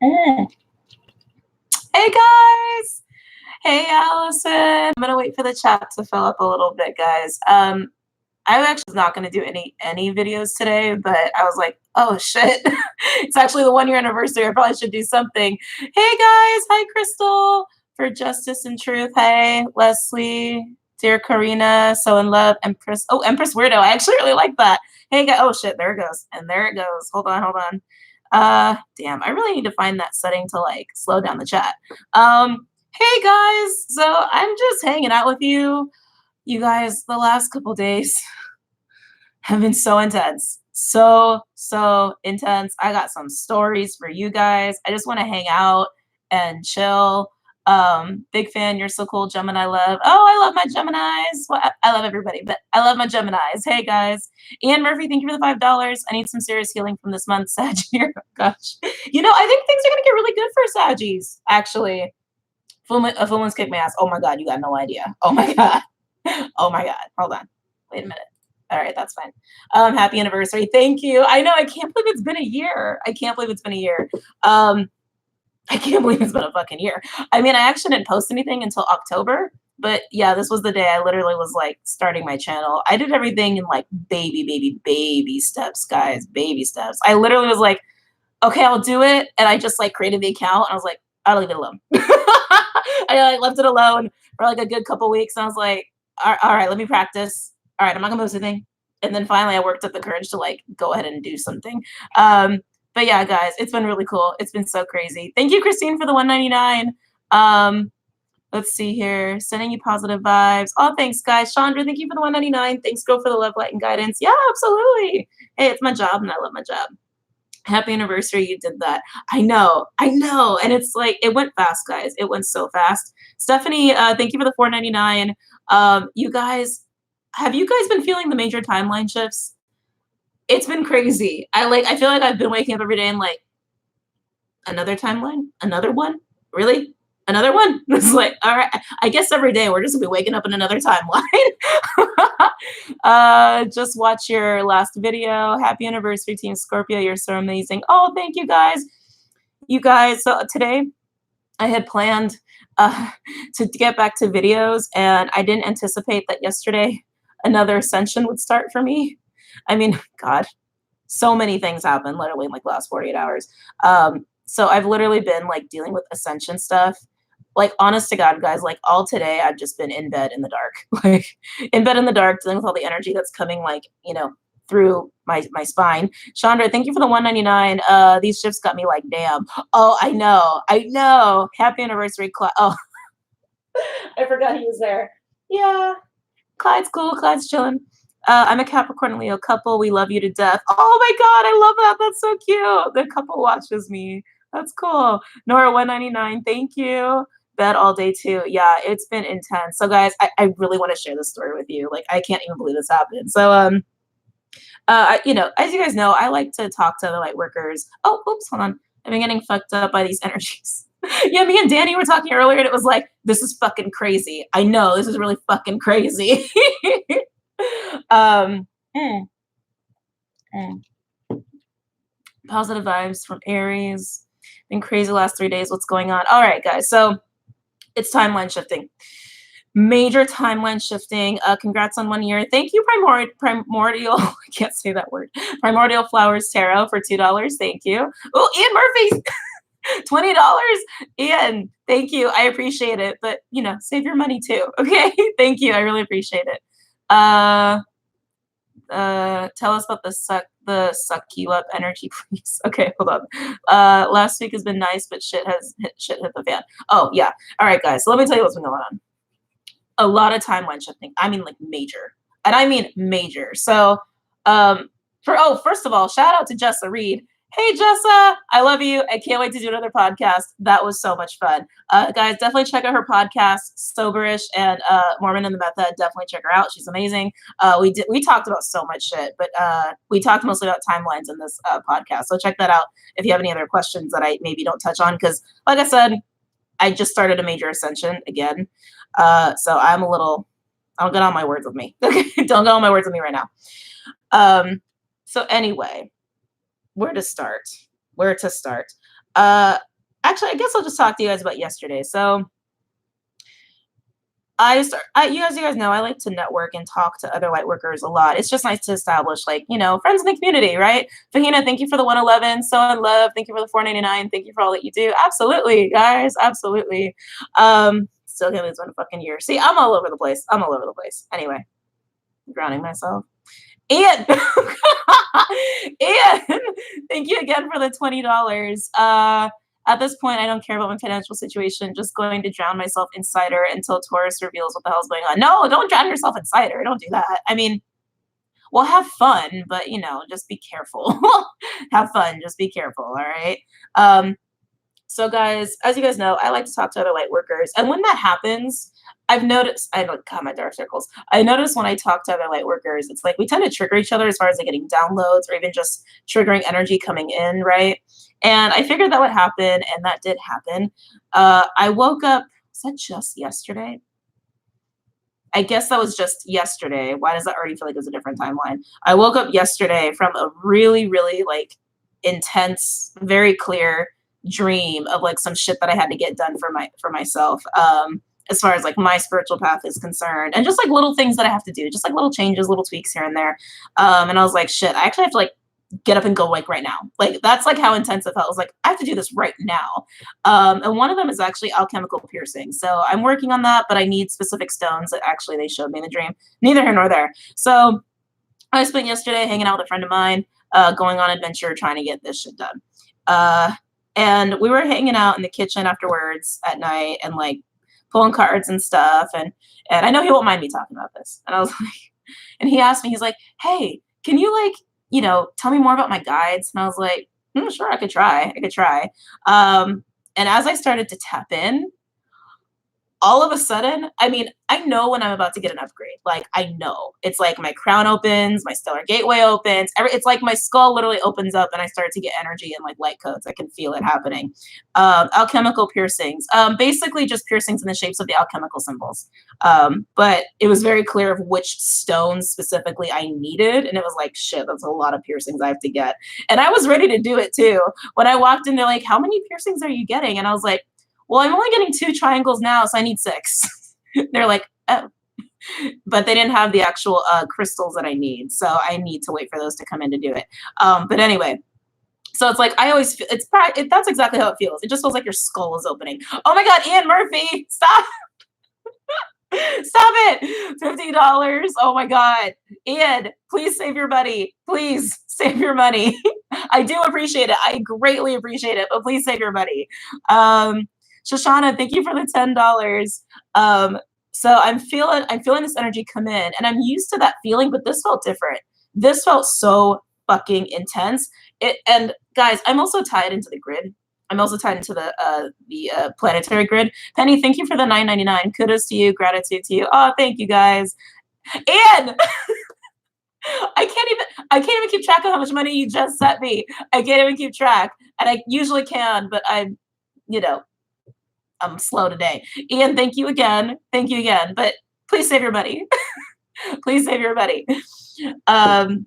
Mm. Hey guys! Hey Allison! I'm gonna wait for the chat to fill up a little bit, guys. I actually was not gonna do any videos today, but I was like, oh shit, it's actually the 1 year anniversary. I probably should do something. Hey guys! Hi Crystal! For Justice and Truth. Hey Leslie, dear Karina, so in love, Empress. Oh, Empress Weirdo. I actually really like that. Hey guys! Oh shit! There it goes, and there it goes. Hold on. Damn, I really need to find that setting to like slow down the chat. Hey guys, so I'm just hanging out with you. You guys, the last couple days have been so intense. So intense. I got some stories for you guys. I just want to hang out and chill. Big fan. You're so cool, Gemini love. Oh, I love my Geminis. Well, I love everybody, but I love my Geminis. Hey guys. Ian Murphy, thank you for the $5. I need some serious healing from this month, Sag here. Gosh. You know, I think things are gonna get really good for Saggies, actually. A full moon's kick my ass. Oh my god, you got no idea. Oh my god. Oh my god. Hold on. Wait a minute. All right, that's fine. Happy anniversary. Thank you. I know, I can't believe it's been a year. I can't believe it's been a year. I can't believe it's been a fucking year. I mean, I actually didn't post anything until October, but yeah, this was the day I literally was like starting my channel. I did everything in like baby steps, guys, baby steps. I literally was like, okay, I'll do it. And I just like created the account and I was like, I'll leave it alone. I like left it alone for like a good couple weeks. And I was like, all right, let me practice. All right, I'm not gonna post anything. And then finally I worked up the courage to like go ahead and do something. But yeah, guys, it's been really cool. It's been so crazy. Thank you, Christine, for the $1.99. Let's see here. Sending you positive vibes. Oh, thanks, guys. Chandra, thank you for the $1.99. Thanks, girl, for the love, light, and guidance. Yeah, absolutely. Hey, it's my job, and I love my job. Happy anniversary, you did that. I know. And it's like, it went fast, guys. It went so fast. Stephanie, thank you for the $4.99. You guys, have you guys been feeling the major timeline shifts? It's been crazy. I feel like I've been waking up every day and like, another timeline? Another one? Really? Another one? It's like, all right, I guess every day we're just gonna be waking up in another timeline. Just watch your last video. Happy anniversary, Team Scorpio. You're so amazing. Oh, thank you guys. You guys, so today I had planned to get back to videos, and I didn't anticipate that yesterday another Ascension would start for me. I mean, God, so many things happened literally in like the last 48 hours. So I've literally been like dealing with Ascension stuff. Like, honest to God, guys, like all today, I've just been in bed in the dark, like in bed in the dark, dealing with all the energy that's coming, like, you know, through my spine. Chandra, thank you for the $1.99. These shifts got me like, damn. Oh, I know. Happy anniversary, Clyde. Oh, I forgot he was there. Yeah, Clyde's cool. Clyde's chilling. I'm a Capricorn and Leo couple. We love you to death. Oh my God, I love that. That's so cute. The couple watches me. That's cool. Nora, $1.99. Thank you. Bed all day too. Yeah, it's been intense. So guys, I really want to share this story with you. Like, I can't even believe this happened. So you know, as you guys know, I like to talk to other light workers. Oh, oops, hold on. I've been getting fucked up by these energies. Yeah, me and Danny were talking earlier, and it was like, this is fucking crazy. I know, this is really fucking crazy. Positive vibes from Aries. Been crazy last 3 days. What's going on? All right, guys. So it's timeline shifting. Major timeline shifting. Congrats on 1 year. Thank you, Primordial. I can't say that word. Primordial Flowers Tarot for $2. Thank you. Oh, Ian Murphy. $20. Ian, thank you. I appreciate it. But, you know, save your money too. Okay. Thank you. I really appreciate it. Tell us about the suck you up energy, please. Okay, hold on. Last week has been nice, but shit hit the fan. Oh yeah. All right, guys. So let me tell you what's been going on. A lot of timeline shifting. I mean, like major, and I mean major. So, first of all, shout out to Jessa Reed. Hey, Jessa, I love you. I can't wait to do another podcast. That was so much fun. Guys, definitely check out her podcast, Soberish and Mormon and the Method. Definitely check her out. She's amazing. We talked about so much shit, but we talked mostly about timelines in this podcast. So check that out if you have any other questions that I maybe don't touch on. Because like I said, I just started a major ascension again. So I'll get on my words with me. Okay, don't get on my words with me right now. So anyway, where to start? actually, I guess I'll just talk to you guys about yesterday. So you guys know, I like to network and talk to other light workers a lot. It's just nice to establish, like, you know, friends in the community, right? Fahina, thank you for the 111. So in love, thank you for the 499. Thank you for all that you do. Absolutely, guys, absolutely. Still can't believe it's been a fucking year. See, I'm all over the place. I'm all over the place. Anyway, I'm drowning myself. Ian, Ian, thank you again for the $20. At this point, I don't care about my financial situation. Just going to drown myself in cider until Taurus reveals what the hell's going on. No, don't drown yourself in cider. Don't do that. I mean, well, have fun, but, you know, just be careful. Have fun. Just be careful. All right. So guys, as you guys know, I like to talk to other light workers. And when that happens, I've noticed, I don't got my dark circles. I notice when I talk to other light workers, it's like we tend to trigger each other as far as like getting downloads or even just triggering energy coming in, right? And I figured that would happen, and that did happen. I woke up, was that just yesterday? I guess that was just yesterday. Why does that already feel like it was a different timeline? I woke up yesterday from a really, really like intense, very clear dream of like some shit that I had to get done for myself. As far as like my spiritual path is concerned, and just like little things that I have to do, just like little changes, little tweaks here and there. And I was like, shit, I actually have to like get up and go like right now. Like that's like how intense it felt. I was like, I have to do this right now. And one of them is actually alchemical piercing. So I'm working on that, but I need specific stones that actually they showed me in the dream. Neither here nor there. So I spent yesterday hanging out with a friend of mine, going on adventure, trying to get this shit done. And we were hanging out in the kitchen afterwards at night and like pulling cards and stuff. And I know he won't mind me talking about this. And I was like, and he asked me, he's like, hey, can you like, you know, tell me more about my guides? And I was like, sure, I could try. And as I started to tap in, all of a sudden, I mean, I know when I'm about to get an upgrade. Like, I know. It's like my crown opens, my stellar gateway opens. It's like my skull literally opens up and I start to get energy and like light codes. I can feel it happening. Alchemical piercings. Basically just piercings in the shapes of the alchemical symbols. But it was very clear of which stones specifically I needed. And it was like, shit, that's a lot of piercings I have to get. And I was ready to do it too. When I walked in, they're like, how many piercings are you getting? And I was like, well, I'm only getting 2 triangles now, so I need 6. They're like, oh. But they didn't have the actual crystals that I need, so I need to wait for those to come in to do it. But anyway, so it's like, I always, that's exactly how it feels. It just feels like your skull is opening. Oh my God, Ian Murphy, stop. Stop it. $50. Oh my God. Ian, please save your money. Please save your money. I do appreciate it. I greatly appreciate it, but please save your money. Shoshana, thank you for the $10. So I'm feeling this energy come in, and I'm used to that feeling, but this felt different. This felt so fucking intense. And guys, I'm also tied into the grid. I'm also tied into the planetary grid. Penny, thank you for the $9.99. Kudos to you. Gratitude to you. Oh, thank you guys. And I can't even keep track of how much money you just sent me. I can't even keep track, and I usually can, but I'm slow today. Ian, thank you again. Thank you again. But please save your money. Please save your money. I'm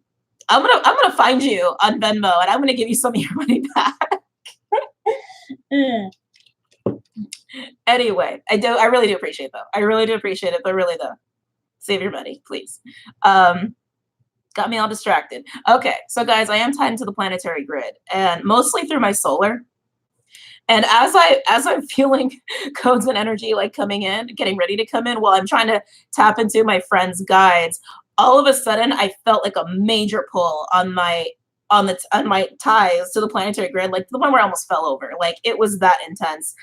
gonna find you on Venmo, and I'm gonna give you some of your money back. Anyway, I really do appreciate it though. I really do appreciate it, but really though, save your money, please. Got me all distracted. Okay, so guys, I am tied into the planetary grid, and mostly through my solar. And as I'm feeling codes and energy like coming in, getting ready to come in while I'm trying to tap into my friend's guides, all of a sudden I felt like a major pull on my ties to the planetary grid, like to the point where I almost fell over. Like it was that intense.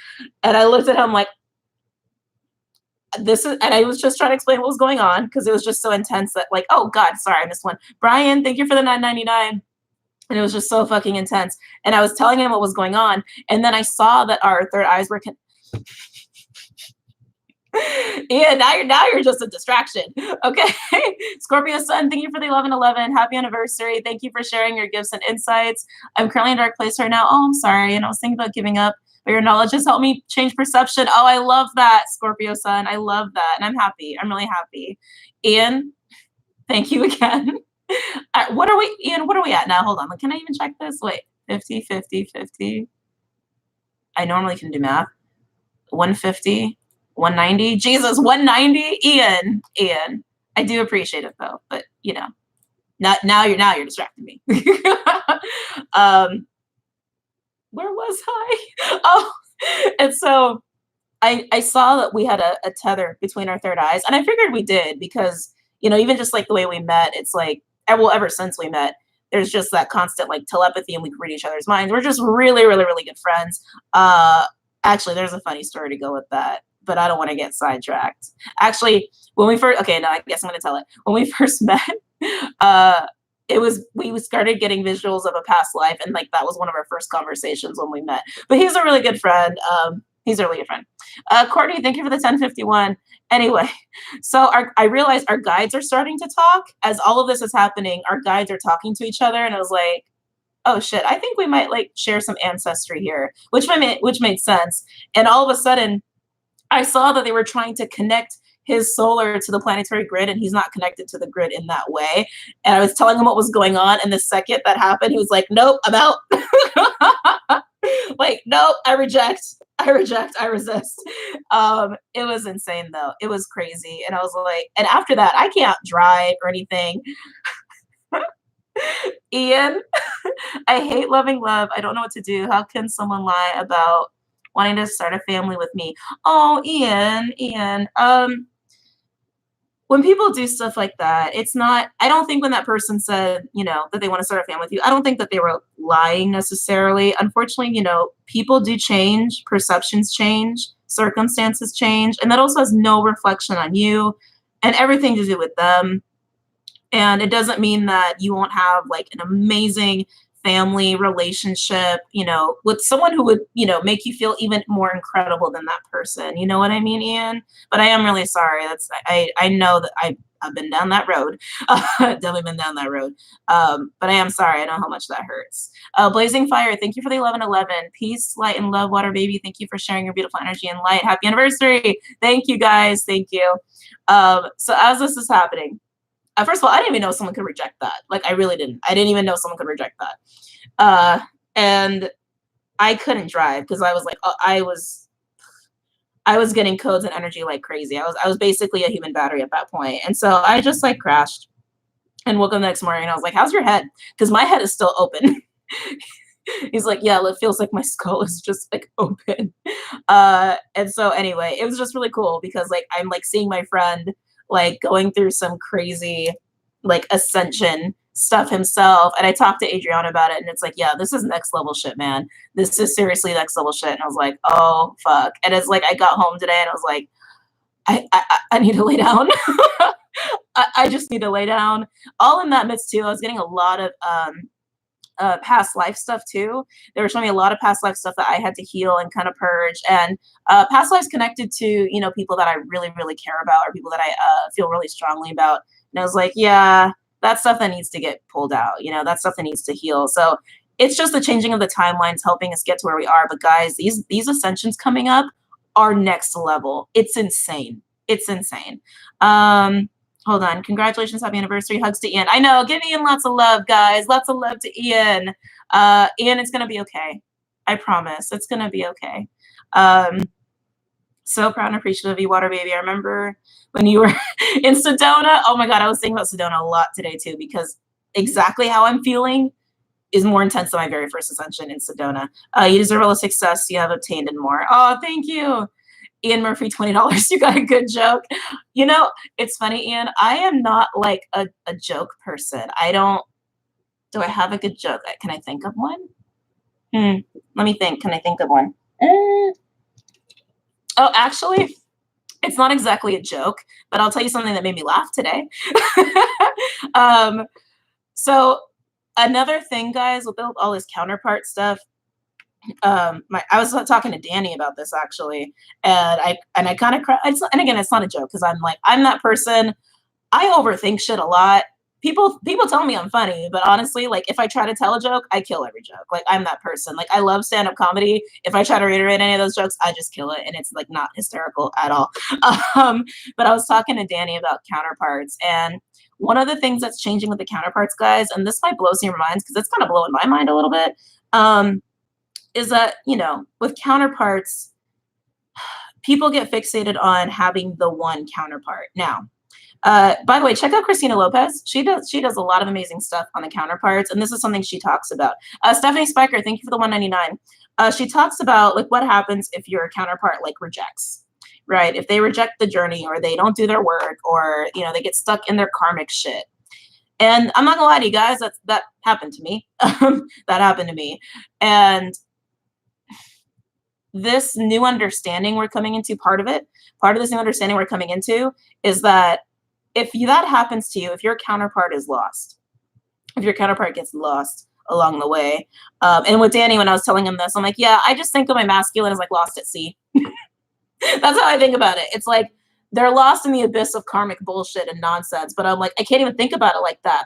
And I looked at him like, and I was just trying to explain what was going on because it was just so intense that like, oh God, sorry, I missed one. Brian, thank you for the $9.99. And it was just so fucking intense. And I was telling him what was going on. And then I saw that our third eyes were yeah, now you're just a distraction. Okay. Scorpio Sun, thank you for the 1111. Happy anniversary. Thank you for sharing your gifts and insights. I'm currently in a dark place right now. Oh, I'm sorry. And I was thinking about giving up, but your knowledge has helped me change perception. Oh, I love that, Scorpio Sun. I love that. And I'm happy. I'm really happy. Ian, thank you again. Ian, what are we at now? Hold on. Can I even check this? Wait, 50, 50, 50. I normally can do math. 150, 190. Jesus, 190. Ian. I do appreciate it though, but you know, now you're distracting me. Where was I? Oh, and so I saw that we had a tether between our third eyes, and I figured we did because, you know, even just like the way we met, it's like, well, ever since we met, there's just that constant like telepathy, and we can read each other's minds. We're just really, really, really good friends. Actually, there's a funny story to go with that, but I don't want to get sidetracked. Actually, when we first, okay, no, I guess I'm going to tell it. When we first met, we started getting visuals of a past life, and like that was one of our first conversations when we met. But he's a really good friend. He's a really good friend. Courtney, thank you for the 1051. Anyway, so I realized our guides are starting to talk. As all of this is happening, our guides are talking to each other, and I was like, oh shit, I think we might like share some ancestry here, which made sense. And all of a sudden, I saw that they were trying to connect his solar to the planetary grid, and he's not connected to the grid in that way. And I was telling him what was going on, and the second that happened, he was like, nope, I'm out. Like, nope, I reject, I resist. It was insane though. It was crazy. And I was like, and after that, I can't drive or anything. Ian, I hate loving love. I don't know what to do. How can someone lie about wanting to start a family with me? Oh, Ian. When people do stuff like that, it's not, I don't think when that person said, you know, that they want to start a family with you, I don't think that they were lying necessarily. Unfortunately, you know, people do change, perceptions change, circumstances change, and that also has no reflection on you and everything to do with them. And it doesn't mean that you won't have like an amazing family relationship, you know, with someone who would, you know, make you feel even more incredible than that person. You know what I mean, Ian? But I am really sorry. I know that I've been down that road. Definitely been down that road. But I am sorry. I know how much that hurts. Blazing Fire, thank you for the 1111. Peace, light, and love, Water Baby. Thank you for sharing your beautiful energy and light. Happy anniversary. Thank you, guys. Thank you. So as this is happening, first of all, I didn't even know someone could reject that. Like, I really didn't. I didn't even know someone could reject that. And I couldn't drive because I was like, I was getting codes and energy like crazy. I was basically a human battery at that point. And so I just like crashed and woke up the next morning and I was like, how's your head? Because my head is still open. He's like, yeah, it feels like my skull is just like open. And so anyway, it was just really cool because like I'm like seeing my friend like going through some crazy like ascension stuff himself. And I talked to Adriana about it and it's like, yeah, this is next level shit, man. This is seriously next level shit. And I was like, oh fuck. And it's like I got home today and I was like, I need to lay down. I just need to lay down. All in that midst too, I was getting a lot of past life stuff too. They were showing me a lot of past life stuff that I had to heal and kind of purge, and past lives connected to, you know, people that I really, really care about or people that I feel really strongly about. And I was like, yeah, that's stuff that needs to get pulled out. You know, that's stuff that needs to heal. So it's just the changing of the timelines helping us get to where we are. But guys, these ascensions coming up are next level. It's insane. It's insane. Hold on. Congratulations. Happy anniversary. Hugs to Ian. I know. Give Ian lots of love, guys. Lots of love to Ian. Ian, it's going to be okay. I promise. It's going to be okay. So proud and appreciative of you, Water Baby. I remember when you were in Sedona. Oh my God. I was thinking about Sedona a lot today too, because exactly how I'm feeling is more intense than my very first ascension in Sedona. You deserve all the success you have obtained and more. Oh, thank you. Ian Murphy, $20. You got a good joke. You know, it's funny, Ian. I am not like a joke person. Do I have a good joke? Can I think of one? Let me think. Can I think of one? Oh, actually, it's not exactly a joke, but I'll tell you something that made me laugh today. So another thing, guys, with all this counterpart stuff, I was talking to Danny about this actually, and I kind of and again, it's not a joke because I'm that person. I overthink shit a lot. People tell me I'm funny, but honestly, like if I try to tell a joke, I kill every joke. Like I'm that person. Like I love stand-up comedy. If I try to reiterate any of those jokes, I just kill it, and it's like not hysterical at all. But I was talking to Danny about counterparts, and one of the things that's changing with the counterparts, guys, and this might blow some of your minds because it's kind of blowing my mind a little bit. is that, you know, with counterparts, people get fixated on having the one counterpart. Now, by the way, check out Christina Lopez. She does a lot of amazing stuff on the counterparts, and this is something she talks about. Stephanie Spiker, thank you for the 199. She talks about like what happens if your counterpart like rejects, right? If they reject the journey, or they don't do their work, or you know, they get stuck in their karmic shit. And I'm not gonna lie to you guys, that happened to me. That happened to me. And this new understanding we're coming into, part of this new understanding we're coming into is that if that happens to you, if your counterpart is lost, if your counterpart gets lost along the way, and with Danny, when I was telling him this, I'm like, yeah, I just think of my masculine as like lost at sea. That's how I think about it. It's like they're lost in the abyss of karmic bullshit and nonsense, but I'm like, I can't even think about it like that.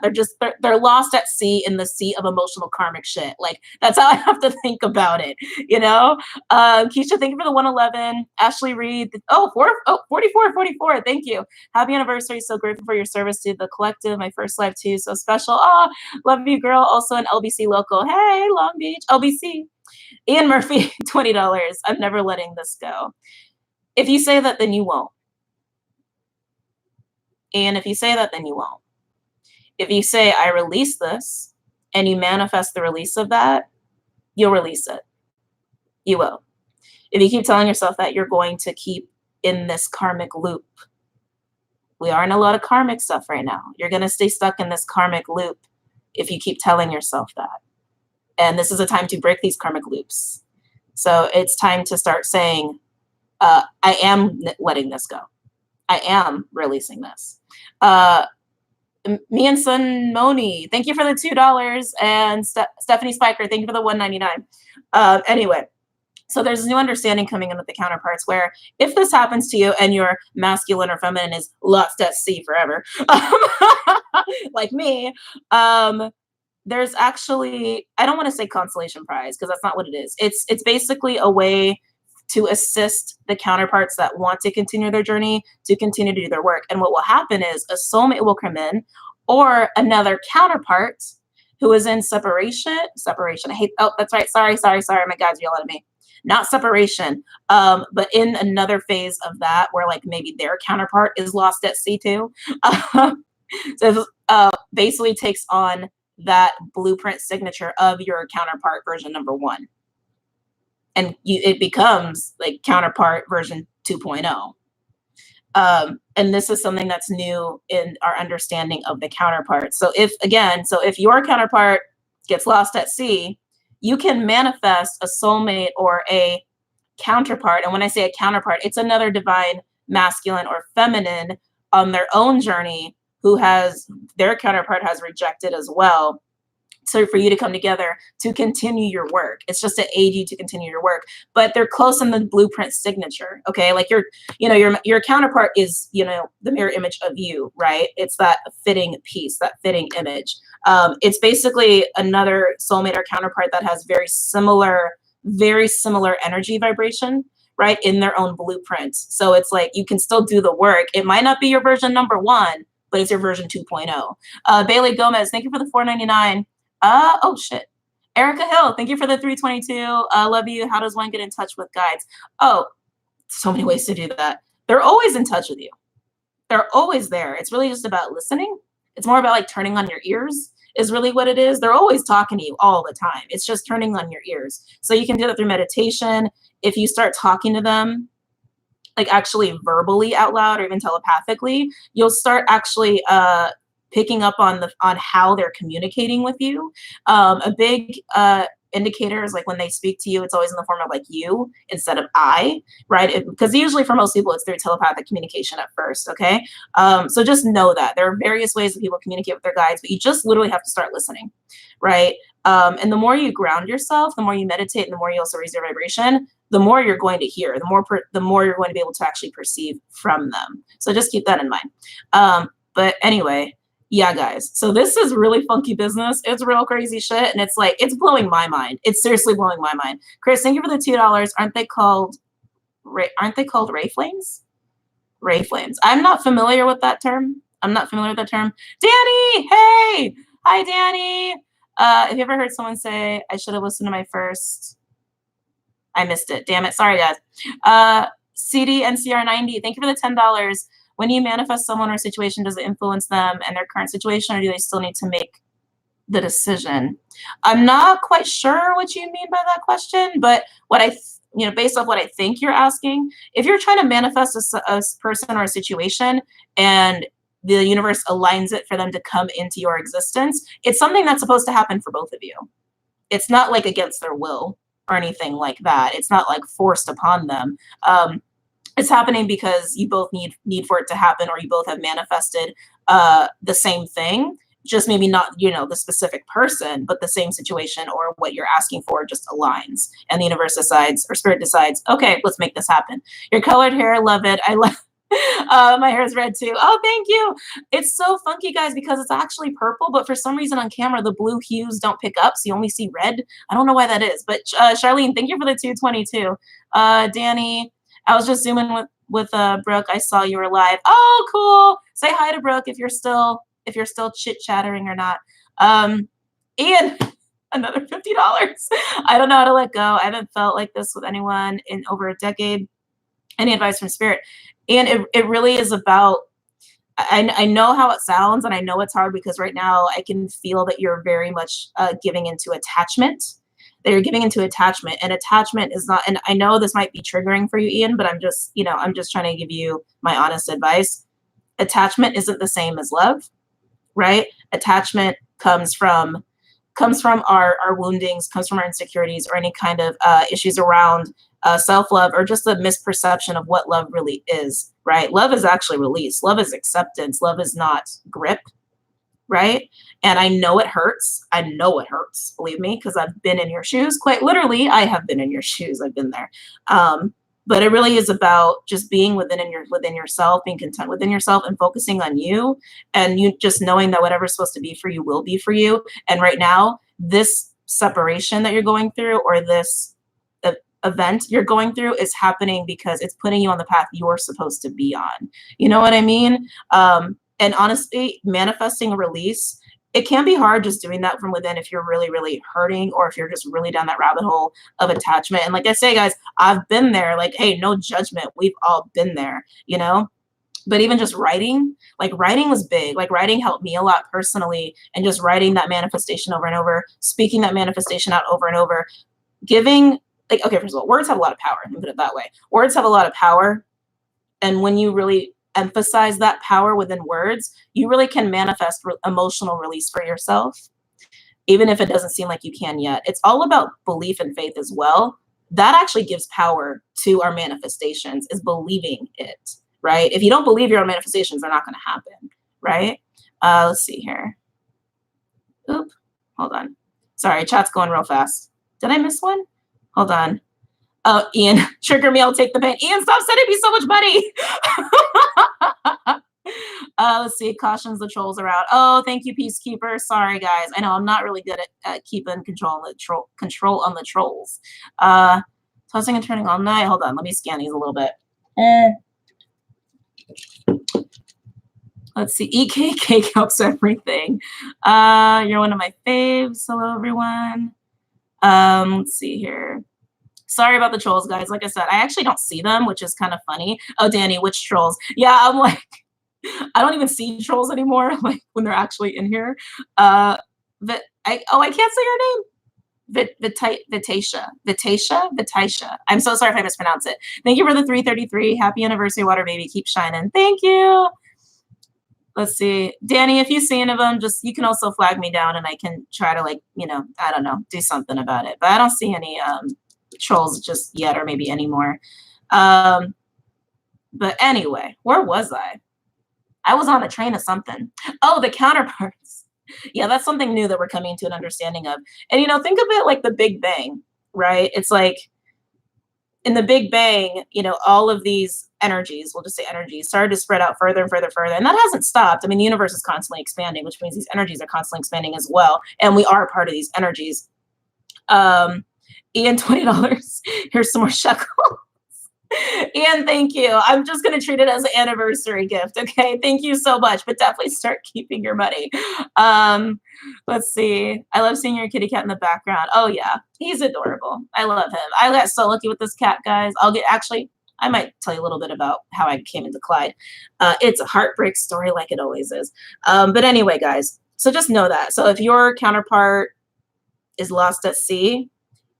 They're lost at sea in the sea of emotional karmic shit. Like that's how I have to think about it, you know? Keisha, thank you for the 111. Ashley Reed, 44. Thank you. Happy anniversary. So grateful for your service to the collective. My first live too, so special. Oh, love you, girl. Also an LBC local. Hey, Long Beach, LBC. Ian Murphy, $20. I'm never letting this go. If you say that, then you won't. And if you say that, then you won't. If you say, I release this, and you manifest the release of that, you'll release it. You will. If you keep telling yourself that, you're going to keep in this karmic loop. We are in a lot of karmic stuff right now. You're going to stay stuck in this karmic loop if you keep telling yourself that. And this is a time to break these karmic loops. So it's time to start saying, I am letting this go. I am releasing this. Me and Sun Moni, thank you for the $2. And Stephanie Spiker, thank you for the $199. Anyway, so there's a new understanding coming in with the counterparts where if this happens to you and your masculine or feminine is lost at sea forever, like me, there's actually, I don't want to say consolation prize because that's not what it is. It's basically a way to assist the counterparts that want to continue their journey to continue to do their work. And what will happen is a soulmate will come in, or another counterpart who is in separation. I hate, oh, that's right. Sorry. My guys yell at me. Not separation, but in another phase of that where like maybe their counterpart is lost at sea too. So basically takes on that blueprint signature of your counterpart version number 1. And it becomes like counterpart version 2.0. And this is something that's new in our understanding of the counterpart. So if your counterpart gets lost at sea, you can manifest a soulmate or a counterpart. And when I say a counterpart, it's another divine masculine or feminine on their own journey who has their counterpart has rejected as well. So for you to come together to continue your work, it's just to aid you to continue your work, but they're close in the blueprint signature. Okay. Like your counterpart is, the mirror image of you, right? It's that fitting piece, that fitting image. It's basically another soulmate or counterpart that has very similar energy vibration, right? In their own blueprints. So it's like, you can still do the work. It might not be your version number 1, but it's your version 2.0. Bailey Gomez, thank you for the $4.99. Oh shit. Erica Hill, thank you for the 322. Love you. How does one get in touch with guides? Oh, so many ways to do that. They're always in touch with you. They're always there. It's really just about listening. It's more about like turning on your ears is really what it is. They're always talking to you all the time. It's just turning on your ears. So you can do that through meditation. If you start talking to them, like actually verbally out loud or even telepathically, you'll start actually picking up on how they're communicating with you. A big indicator is like when they speak to you, it's always in the form of like you instead of I, right? Because usually for most people, it's through telepathic communication at first, okay? So just know that there are various ways that people communicate with their guides, but you just literally have to start listening, right? And the more you ground yourself, the more you meditate, and the more you also raise your vibration, the more you're going to hear, the more you're going to be able to actually perceive from them. So just keep that in mind. But anyway, yeah, guys. So this is really funky business. It's real crazy shit. And it's like, it's blowing my mind. It's seriously blowing my mind. Chris, thank you for the $2. Aren't they called ray flames? Ray flames. I'm not familiar with that term. Danny, hey. Hi, Danny. Have you ever heard someone say, I should have listened to my first I missed it. Damn it. Sorry, guys. CD NCR90, thank you for the $10. When you manifest someone or situation, does it influence them and their current situation, or do they still need to make the decision? I'm not quite sure what you mean by that question, but what based off what I think you're asking, if you're trying to manifest a person or a situation and the universe aligns it for them to come into your existence, it's something that's supposed to happen for both of you. It's not like against their will or anything like that. It's not like forced upon them. It's happening because you both need for it to happen, or you both have manifested the same thing, just maybe not, the specific person, but the same situation or what you're asking for just aligns. And the universe decides, or spirit decides, okay, let's make this happen. Your colored hair, love it. I love my hair is red too. Oh, thank you. It's so funky, guys, because it's actually purple, but for some reason on camera, the blue hues don't pick up, so you only see red. I don't know why that is, but Charlene, thank you for the 222. Danny, I was just zooming with Brooke. I saw you were live. Oh, cool. Say hi to Brooke if you're still chit-chattering or not. Ian, another $50. I don't know how to let go. I haven't felt like this with anyone in over a decade. Any advice from spirit? And it really is about, I know how it sounds, and I know it's hard because right now I can feel that you're very much giving into attachment. That you're giving into attachment, and attachment is not, and I know this might be triggering for you, Ian, but I'm just trying to give you my honest advice. Attachment isn't the same as love, right? Attachment comes from our woundings, comes from our insecurities, or any kind of issues around self-love, or just a misperception of what love really is, right? Love is actually release. Love is acceptance. Love is not grip, right? And I know it hurts. I know it hurts, believe me, because I've been in your shoes. Quite literally, I have been in your shoes. I've been there. But it really is about just being within yourself, being content within yourself, and focusing on you, and you just knowing that whatever's supposed to be for you will be for you. And right now, this separation that you're going through, or this event you're going through, is happening because it's putting you on the path you're supposed to be on. You know what I mean? And honestly, manifesting a release, it can be hard just doing that from within if you're really, really hurting, or if you're just really down that rabbit hole of attachment. And like I say, guys, I've been there. Like, hey, no judgment. We've all been there, But even just writing was big. Like, writing helped me a lot personally, and just writing that manifestation over and over, speaking that manifestation out over and over, giving, like, okay, first of all, words have a lot of power. Let me put it that way. Words have a lot of power. And when you really emphasize that power within words, you really can manifest emotional release for yourself, even if it doesn't seem like you can yet. It's all about belief and faith as well. That actually gives power to our manifestations, is believing it, right? If you don't believe your own manifestations, they're not going to happen, right? Let's see here. Oop, hold on. Sorry, chat's going real fast. Did I miss one? Hold on. Oh, Ian, trigger me, I'll take the pain. Ian, stop sending me so much money. Let's see, cautions the trolls are out. Oh, thank you, Peacekeeper. Sorry, guys. I know I'm not really good at keeping control on the trolls. Tossing and turning all night. Hold on, let me scan these a little bit. Let's see, EKK helps everything. You're one of my faves. Hello, everyone. Let's see here. Sorry about the trolls, guys. Like I said, I actually don't see them, which is kind of funny. Oh, Danny, which trolls? Yeah, I'm like, I don't even see trolls anymore, like when they're actually in here. I can't say your name. Vitasha. I'm so sorry if I mispronounce it. Thank you for the 333. Happy anniversary, WaterBaby. Keep shining. Thank you. Let's see, Danny, if you see any of them, you can also flag me down, and I can try to, like, I don't know, do something about it. But I don't see any trolls just yet, or maybe anymore. But anyway, where was I? I was on a train of something. Oh, the counterparts. Yeah, that's something new that we're coming to an understanding of. And, think of it like the Big Bang, right? It's like in the Big Bang, all of these energies, we'll just say energies, started to spread out further and further, and that hasn't stopped. I mean, the universe is constantly expanding, which means these energies are constantly expanding as well. And we are part of these energies. Ian, $20. Here's some more shekels. Ian, thank you. I'm just going to treat it as an anniversary gift. Okay. Thank you so much, but definitely start keeping your money. Let's see. I love seeing your kitty cat in the background. Oh yeah. He's adorable. I love him. I got so lucky with this cat, guys. I might tell you a little bit about how I came into Clyde. It's a heartbreak story like it always is. But anyway, guys, so just know that. So if your counterpart is lost at sea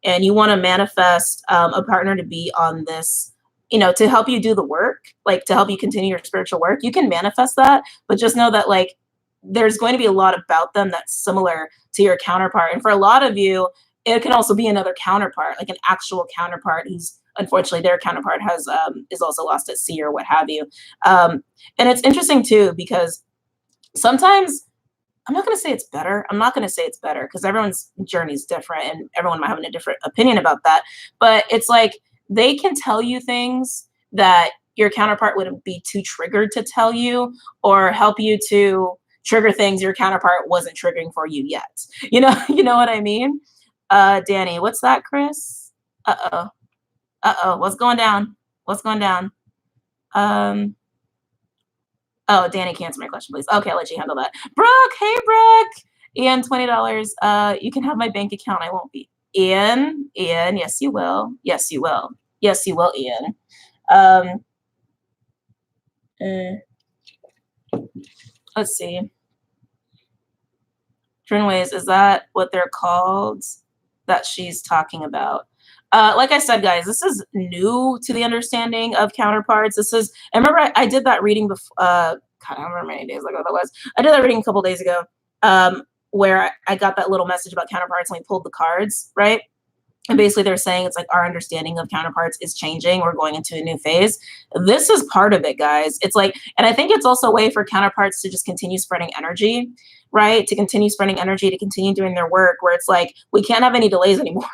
and you want to manifest a partner to be on this, to help you do the work, like to help you continue your spiritual work, you can manifest that, but just know that like there's going to be a lot about them that's similar to your counterpart. And for a lot of you, it can also be another counterpart, like an actual counterpart who's unfortunately their counterpart is also lost at sea or what have you. And it's interesting too, because sometimes I'm not going to say it's better. I'm not going to say it's better because everyone's journey is different and everyone might have a different opinion about that. But it's like they can tell you things that your counterpart wouldn't be too triggered to tell you, or help you to trigger things your counterpart wasn't triggering for you yet. You know what I mean? Danny, what's that, Chris? Uh-oh. Uh-oh. What's going down? What's going down? Oh, Danny, can answer my question, please. Okay, I'll let you handle that. Brooke, hey, Brooke. Ian, $20. You can have my bank account. I won't be. Ian, yes, you will. Yes, you will. Yes, you will, Ian. Let's see. Trinways, is that what they're called that she's talking about? Like I said, guys, this is new to the understanding of counterparts. I remember I did that reading before, God, I don't remember how many days ago that was. I did that reading a couple days ago, where I got that little message about counterparts and we pulled the cards, right? And basically they're saying it's like our understanding of counterparts is changing. We're going into a new phase. This is part of it, guys. It's like, and I think it's also a way for counterparts to just continue spreading energy, right? To continue spreading energy, to continue doing their work, where it's like, we can't have any delays anymore.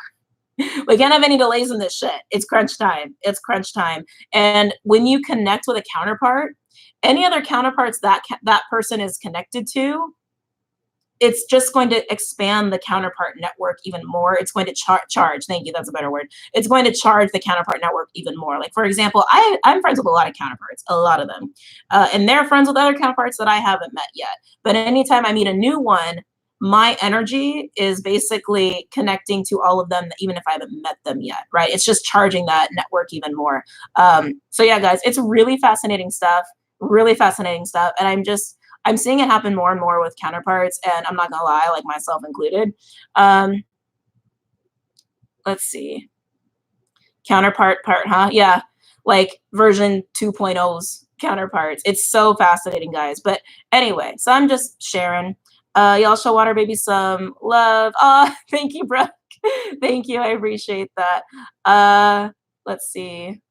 We can't have any delays in this shit. It's crunch time. It's crunch time. And when you connect with a counterpart, any other counterparts that person is connected to, it's just going to expand the counterpart network even more. It's going to charge. Thank you. That's a better word. It's going to charge the counterpart network even more. Like, for example, I'm friends with a lot of counterparts, a lot of them. And they're friends with other counterparts that I haven't met yet. But anytime I meet a new one, my energy is basically connecting to all of them, even if I haven't met them yet, right? It's just charging that network even more. So yeah, guys, it's really fascinating stuff, And I'm seeing it happen more and more with counterparts, and I'm not gonna lie, like myself included. Let's see. Counterpart, huh? Yeah, like version 2.0's counterparts. It's so fascinating, guys. But anyway, so I'm just sharing. Y'all show WaterBaby some love. Oh, thank you, Brooke. Thank you. I appreciate that. Let's see.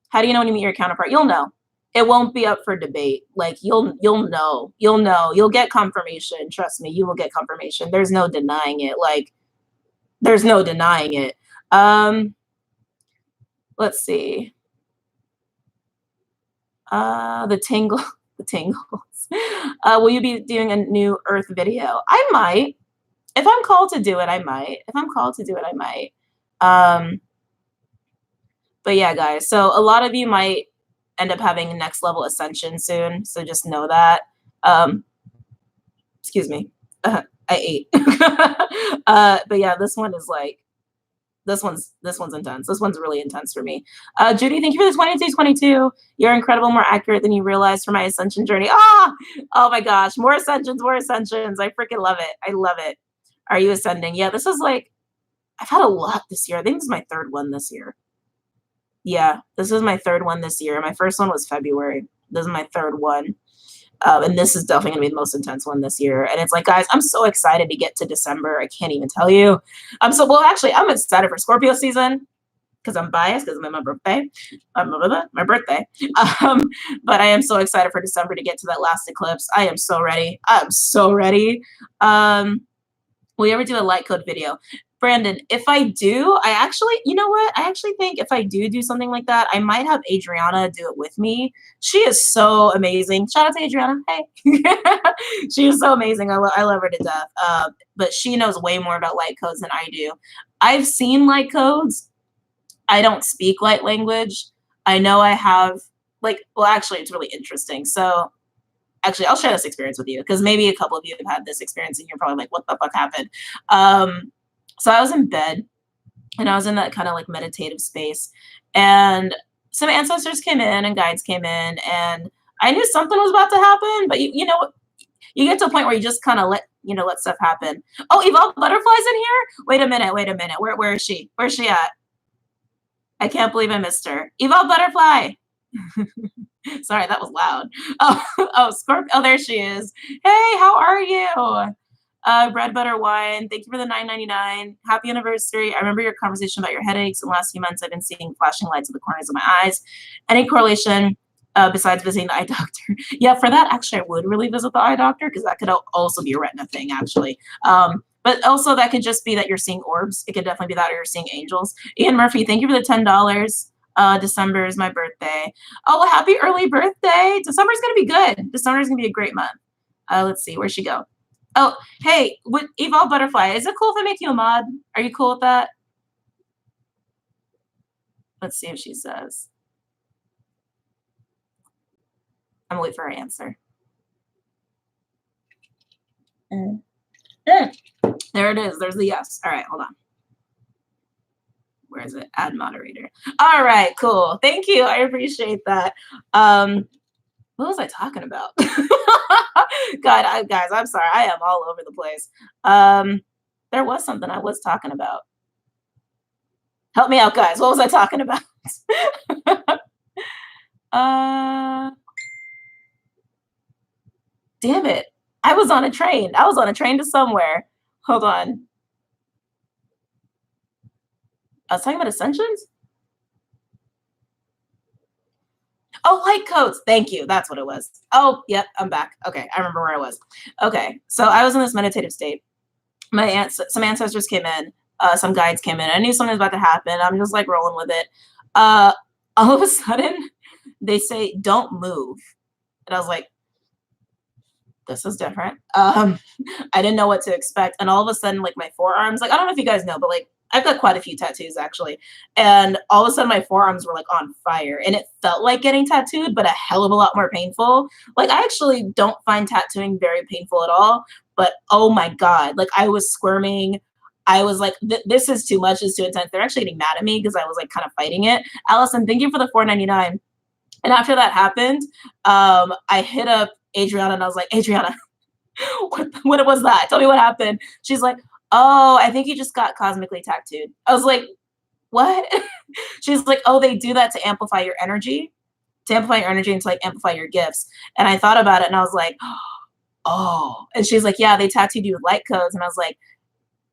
How do you know when you meet your counterpart? You'll know. It won't be up for debate. Like you'll know. You'll get confirmation. Trust me, you will get confirmation. There's no denying it. Like there's no denying it. Let's see. The tingles. Will you be doing a new Earth video? I might. If I'm called to do it, I might. But yeah, guys. So a lot of you might end up having next level ascension soon. So just know that. Excuse me. I ate. But yeah, this one is like, this one's intense. This one's really intense for me. Judy, thank you for the 2222. You're incredible, more accurate than you realized for my ascension journey. Oh my gosh, more ascensions. I freaking love it. I love it. Are you ascending? Yeah, this is like, I've had a lot this year. I think this is my third one this year. Yeah, this is my third one this year. My first one was February. This is my third one. And this is definitely going to be the most intense one this year. And it's like, guys, I'm so excited to get to December. I can't even tell you. I'm excited for Scorpio season because I'm biased because it's my birthday. My birthday. But I am so excited for December to get to that last eclipse. I am so ready. Will you ever do a light code video? Brandon, if I do, you know what? I actually think if I do something like that, I might have Adriana do it with me. She is so amazing. Shout out to Adriana. Hey. She is so amazing. I love her to death. But she knows way more about light codes than I do. I've seen light codes. I don't speak light language. I know I have, like, well, actually, it's really interesting. So, actually, I'll share this experience with you because maybe a couple of you have had this experience and you're probably like, what the fuck happened? So I was in bed and I was in that kind of like meditative space, and some ancestors came in and guides came in, and I knew something was about to happen, but you know, you get to a point where you just kind of let stuff happen. Oh, Evolved Butterfly's in here? Wait a minute. Where is she? Where's she at? I can't believe I missed her. Evolved Butterfly! Sorry, that was loud. Oh, Scorpio. Oh, there she is. Hey, how are you? Bread, butter, wine. Thank you for the $9.99. Happy anniversary. I remember your conversation about your headaches. In the last few months, I've been seeing flashing lights in the corners of my eyes. Any correlation besides visiting the eye doctor? Yeah, for that, actually, I would really visit the eye doctor because that could also be a retina thing, actually. But also, that could just be that you're seeing orbs. It could definitely be that, or you're seeing angels. Ian Murphy, thank you for the $10. December is my birthday. Oh, well, happy early birthday. December's going to be good. December's going to be a great month. Let's see. Where'd she go? Oh, hey, with Evolved Butterfly, is it cool if I make you a mod? Are you cool with that? Let's see if she says. I'm gonna wait for her answer. There it is. There's the yes. All right, hold on. Where is it? Add moderator. All right, cool. Thank you. I appreciate that. What was I talking about? God, guys, I'm sorry. I am all over the place. There was something I was talking about. Help me out, guys. What was I talking about? Damn it. I was on a train. I was on a train to somewhere. Hold on. I was talking about Ascensions? Oh, light codes. Thank you. That's what it was. Oh, yep, I'm back. Okay, I remember where I was. Okay, so I was in this meditative state. Some ancestors came in, some guides came in. I knew something was about to happen. I'm just like rolling with it. All of a sudden, they say, "Don't move," and I was like, "This is different." I didn't know what to expect, and all of a sudden, like my forearms, like I don't know if you guys know, but like I've got quite a few tattoos actually, and all of a sudden my forearms were like on fire, and it felt like getting tattooed, but a hell of a lot more painful. Like I actually don't find tattooing very painful at all, but oh my god, like I was squirming. I was like, this is too much, it's too intense. They're actually getting mad at me because I was like kind of fighting it. Allison, thank you for the $4.99. And after that happened, I hit up Adriana and I was like, Adriana, what was that? Tell me what happened. She's like, oh, I think you just got cosmically tattooed. I was like, what? She's like, oh, they do that to amplify your energy, and to like amplify your gifts. And I thought about it and I was like, oh. And she's like, yeah, they tattooed you with light codes. And I was like,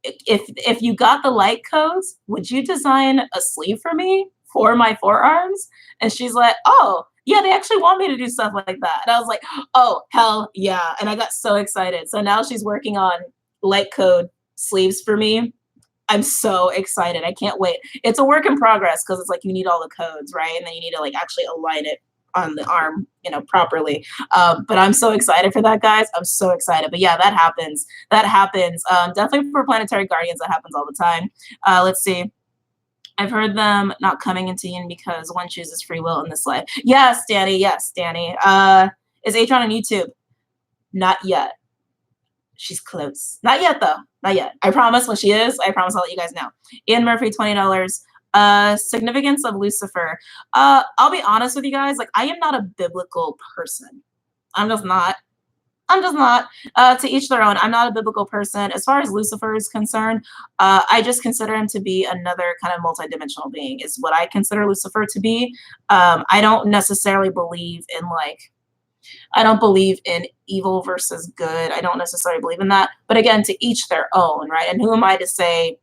if you got the light codes, would you design a sleeve for me for my forearms? And she's like, oh, yeah, they actually want me to do stuff like that. And I was like, oh, hell yeah. And I got so excited. So now she's working on light code sleeves for me. I'm so excited. I can't wait. It's a work in progress because it's like you need all the codes, right? And then you need to like actually align it on the arm, you know, properly. But I'm so excited for that, guys. I'm so excited. But yeah, that happens. Definitely for planetary guardians, that happens all the time. Let's see. I've heard them not coming into yin because one chooses free will in this life. Yes, Danny. Yes, Danny. Is Atron on YouTube? Not yet. She's close. Not yet, though. Not yet. I promise when she is, I promise I'll let you guys know. Ian Murphy, $20. Significance of Lucifer. I'll be honest with you guys. Like, I am not a biblical person. I'm just not. To each their own. I'm not a biblical person. As far as Lucifer is concerned, I just consider him to be another kind of multidimensional being, is what I consider Lucifer to be. I don't necessarily believe in I don't believe in evil versus good. I don't necessarily believe in that. But again, to each their own, right? And who am I to say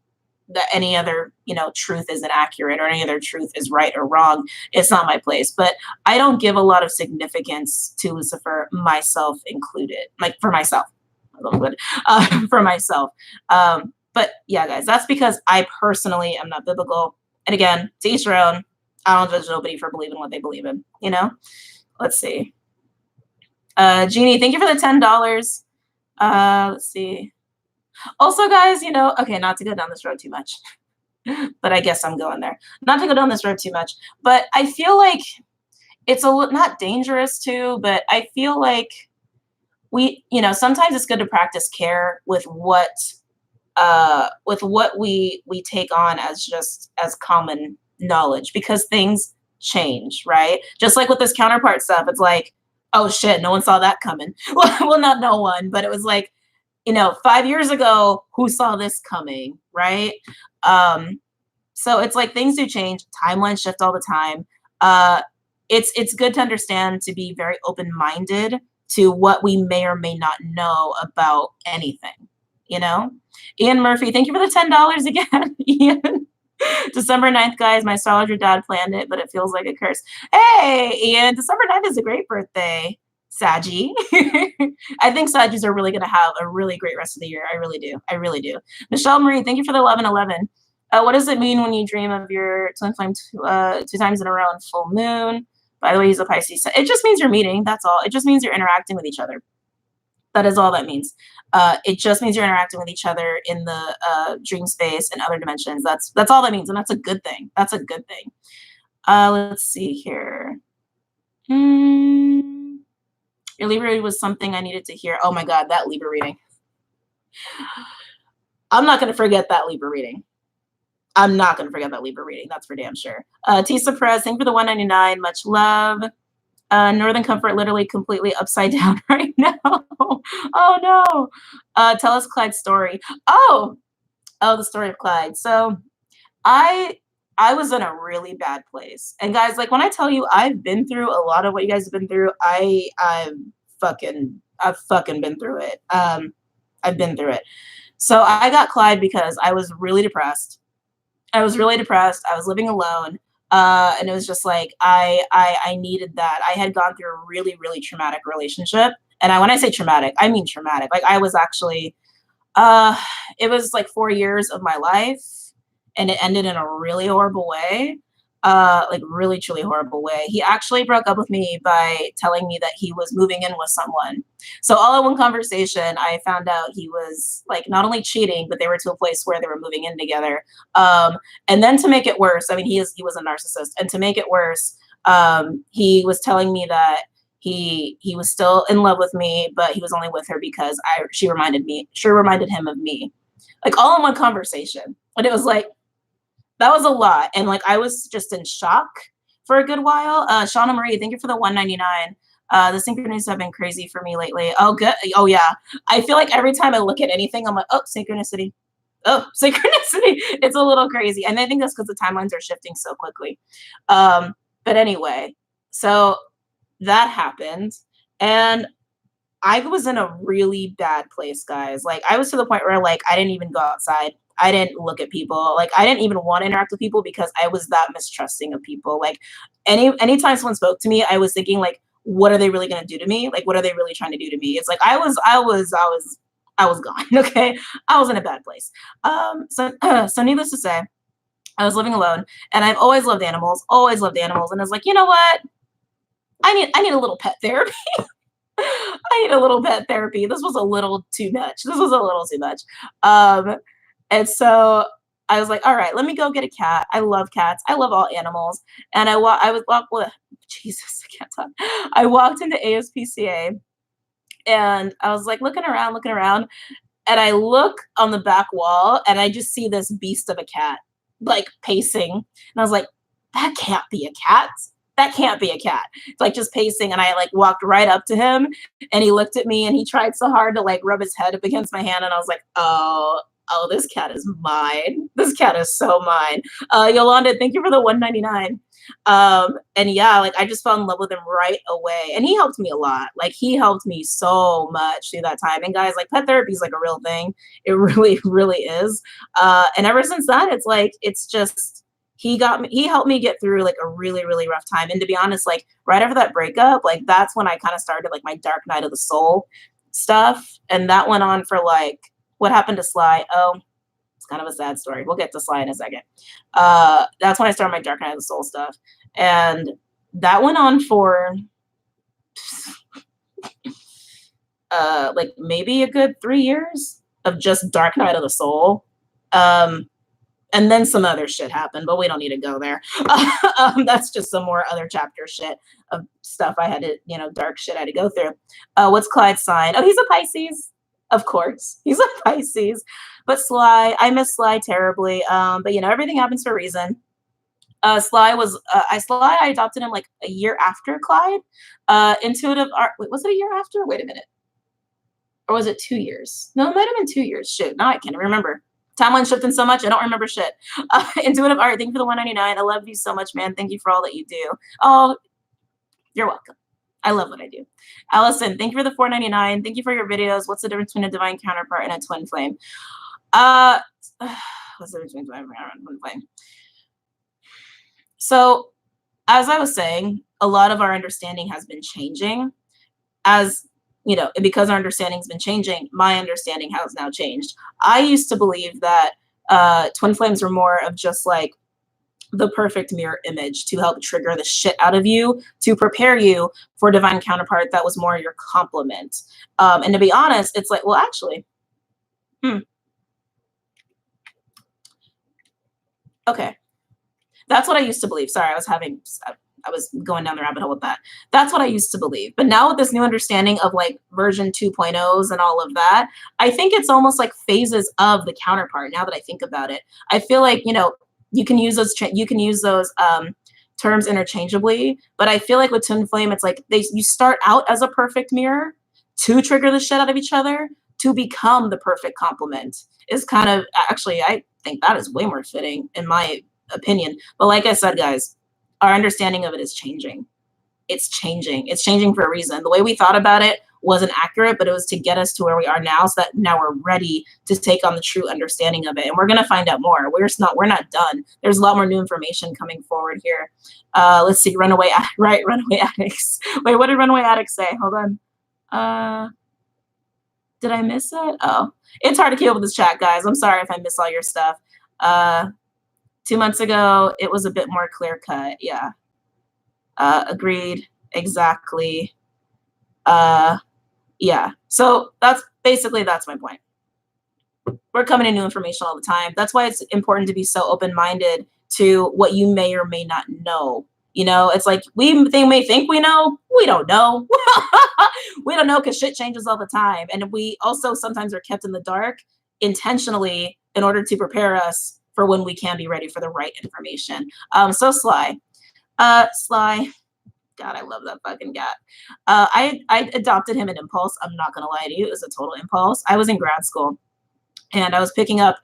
that any other, truth isn't accurate or any other truth is right or wrong? It's not my place. But I don't give a lot of significance to Lucifer, myself included, like for myself, a little bit, for myself. But yeah, guys, that's because I personally am not biblical. And again, to each their own. I don't judge nobody for believing what they believe in, Let's see. Jeannie, thank you for the $10. Let's see. Also, guys, okay, not to go down this road too much. but I guess I'm going there. Not to go down this road too much, but I feel like it's not dangerous too, but I feel like sometimes it's good to practice care with what we take on as common knowledge, because things change, right? Just like with this counterpart stuff, it's like, oh shit, no one saw that coming. Well, not no one, but it was like, 5 years ago, who saw this coming, right? So it's like things do change, timelines shift all the time. It's good to understand, to be very open-minded to what we may or may not know about anything, Ian Murphy, thank you for the $10 again. Ian. December 9th, guys. My astrologer dad planned it, but it feels like a curse. Hey, Ian, December 9th is a great birthday, Saggy. I think Saggies are really going to have a really great rest of the year. I really do. I really do. Michelle Marie, thank you for the 1111. What does it mean when you dream of your twin flame 2 times in a row on full moon? By the way, he's a Pisces. It just means you're meeting. That's all. It just means you're interacting with each other. That is all that means. It just means you're interacting with each other in the dream space and other dimensions. That's all that means, and that's a good thing. That's a good thing. Let's see here. Your Libra reading was something I needed to hear. Oh my God, that Libra reading. I'm not going to forget that Libra reading. I'm not going to forget that Libra reading. That's for damn sure. Tisa Perez, thank you for the 199. Much love. Northern Comfort literally completely upside down right now. Oh no. Tell us Clyde's story. Oh, the story of Clyde. So I was in a really bad place. And guys, like when I tell you I've been through a lot of what you guys have been through, I've fucking been through it. I've been through it. So I got Clyde because I was really depressed. I was living alone. And it was just like, I needed that. I had gone through a really, really traumatic relationship. And when I say traumatic, I mean traumatic. Like I was actually, it was like 4 years of my life, and it ended in a really horrible way. Like really, truly horrible way. He actually broke up with me by telling me that he was moving in with someone. So all in one conversation, I found out he was like not only cheating, but they were to a place where they were moving in together. And then to make it worse, I mean, he was a narcissist. And to make it worse, he was telling me that he was still in love with me, but he was only with her because she reminded him of me. Like all in one conversation. And it was like, that was a lot. And like, I was just in shock for a good while. Shauna Marie, thank you for the 199. The synchronicities have been crazy for me lately. Oh, good. Oh, yeah. I feel like every time I look at anything, I'm like, oh, synchronicity. Oh, synchronicity. It's a little crazy. And I think that's because the timelines are shifting so quickly. But anyway, so that happened. And I was in a really bad place, guys. Like I was to the point where like, I didn't even go outside. I didn't look at people. Like I didn't even want to interact with people because I was that mistrusting of people. Like anytime someone spoke to me, I was thinking like, what are they really going to do to me? Like, what are they really trying to do to me? It's like, I was gone. Okay. I was in a bad place. So needless to say, I was living alone, and I've always loved animals. And I was like, you know what? I need a little pet therapy. I need a little pet therapy. This was a little too much. And so I was like, all right, let me go get a cat. I love cats. I love all animals. And I Jesus, I can't talk. I walked into ASPCA, and I was like looking around, and I look on the back wall, and I just see this beast of a cat like pacing. And I was like, that can't be a cat. That can't be a cat. It's like just pacing. And I like walked right up to him, and he looked at me, and he tried so hard to like rub his head up against my hand. And I was like, oh, this cat is mine. This cat is so mine. Yolanda, thank you for the 199. And yeah, like I just fell in love with him right away. And he helped me a lot. Like he helped me so much through that time. And guys, like pet therapy is like a real thing. It really, really is. And ever since then, it's like, it's just, he helped me get through like a really, really rough time. And to be honest, like right after that breakup, like that's when I kind of started like my dark night of the soul stuff. And that went on for like, what happened to Sly? Oh, it's kind of a sad story. We'll get to Sly in a second. That's when I started my dark night of the soul stuff. And that went on for like maybe a good 3 years of just dark night of the soul. And And then some other shit happened, but we don't need to go there. That's just some more other chapter shit of stuff I had to, you know, dark shit I had to go through. What's Clyde's sign? Oh, he's a Pisces. Of course, he's a Pisces. But Sly, I miss Sly terribly. But you know, everything happens for a reason. Sly was, I adopted him like a year after Clyde. Intuitive art, wait, was it a year after? Wait a minute. Or was it 2 years? No, it might have been 2 years. Shit, now I can't remember. Timeline shifting so much, I don't remember shit. Intuitive art, thank you for the 199. I love you so much, man. Thank you for all that you do. Oh, you're welcome. I love what I do. Allison, thank you for the 499. Thank you for your videos. What's the difference between a divine counterpart and a twin flame? What's the difference between divine counterpart and twin flame? So, as I was saying, a lot of our understanding has been changing. As you know, because our understanding's been changing, my understanding has now changed. I used to believe that twin flames were more of just like the perfect mirror image to help trigger the shit out of you, to prepare you for divine counterpart that was more your complement. And to be honest, it's like, well, actually, okay. That's what I used to believe. Sorry, I was going down the rabbit hole with that. That's what I used to believe. But now with this new understanding of like version 2.0s and all of that, I think it's almost like phases of the counterpart. Now that I think about it, I feel like, you know, you can use those terms interchangeably. But I feel like with twin flame, it's like you start out as a perfect mirror to trigger the shit out of each other to become the perfect complement. Is kind of, actually, I think that is way more fitting in my opinion. But like I said, guys, our understanding of it is changing. It's changing. It's changing for a reason. The way we thought about it wasn't accurate, but it was to get us to where we are now, so that now we're ready to take on the true understanding of it. And we're going to find out more. We're not done. There's a lot more new information coming forward here. Let's see. Runaway addicts. Wait, what did runaway addicts say? Hold on. Did I miss it? Oh, it's hard to keep up with this chat, guys. I'm sorry if I miss all your stuff. 2 months ago, it was a bit more clear cut. Yeah. Agreed. Exactly. Yeah. So that's my point. We're coming to new information all the time. That's why it's important to be so open-minded to what you may or may not know. You know, it's like we may think we know. We don't know. We don't know because shit changes all the time. And we also sometimes are kept in the dark intentionally in order to prepare us for when we can be ready for the right information. So Sly. Sly. God, I love that fucking cat. I adopted him in impulse. I'm not gonna lie to you. It was a total impulse. I was in grad school and I was picking up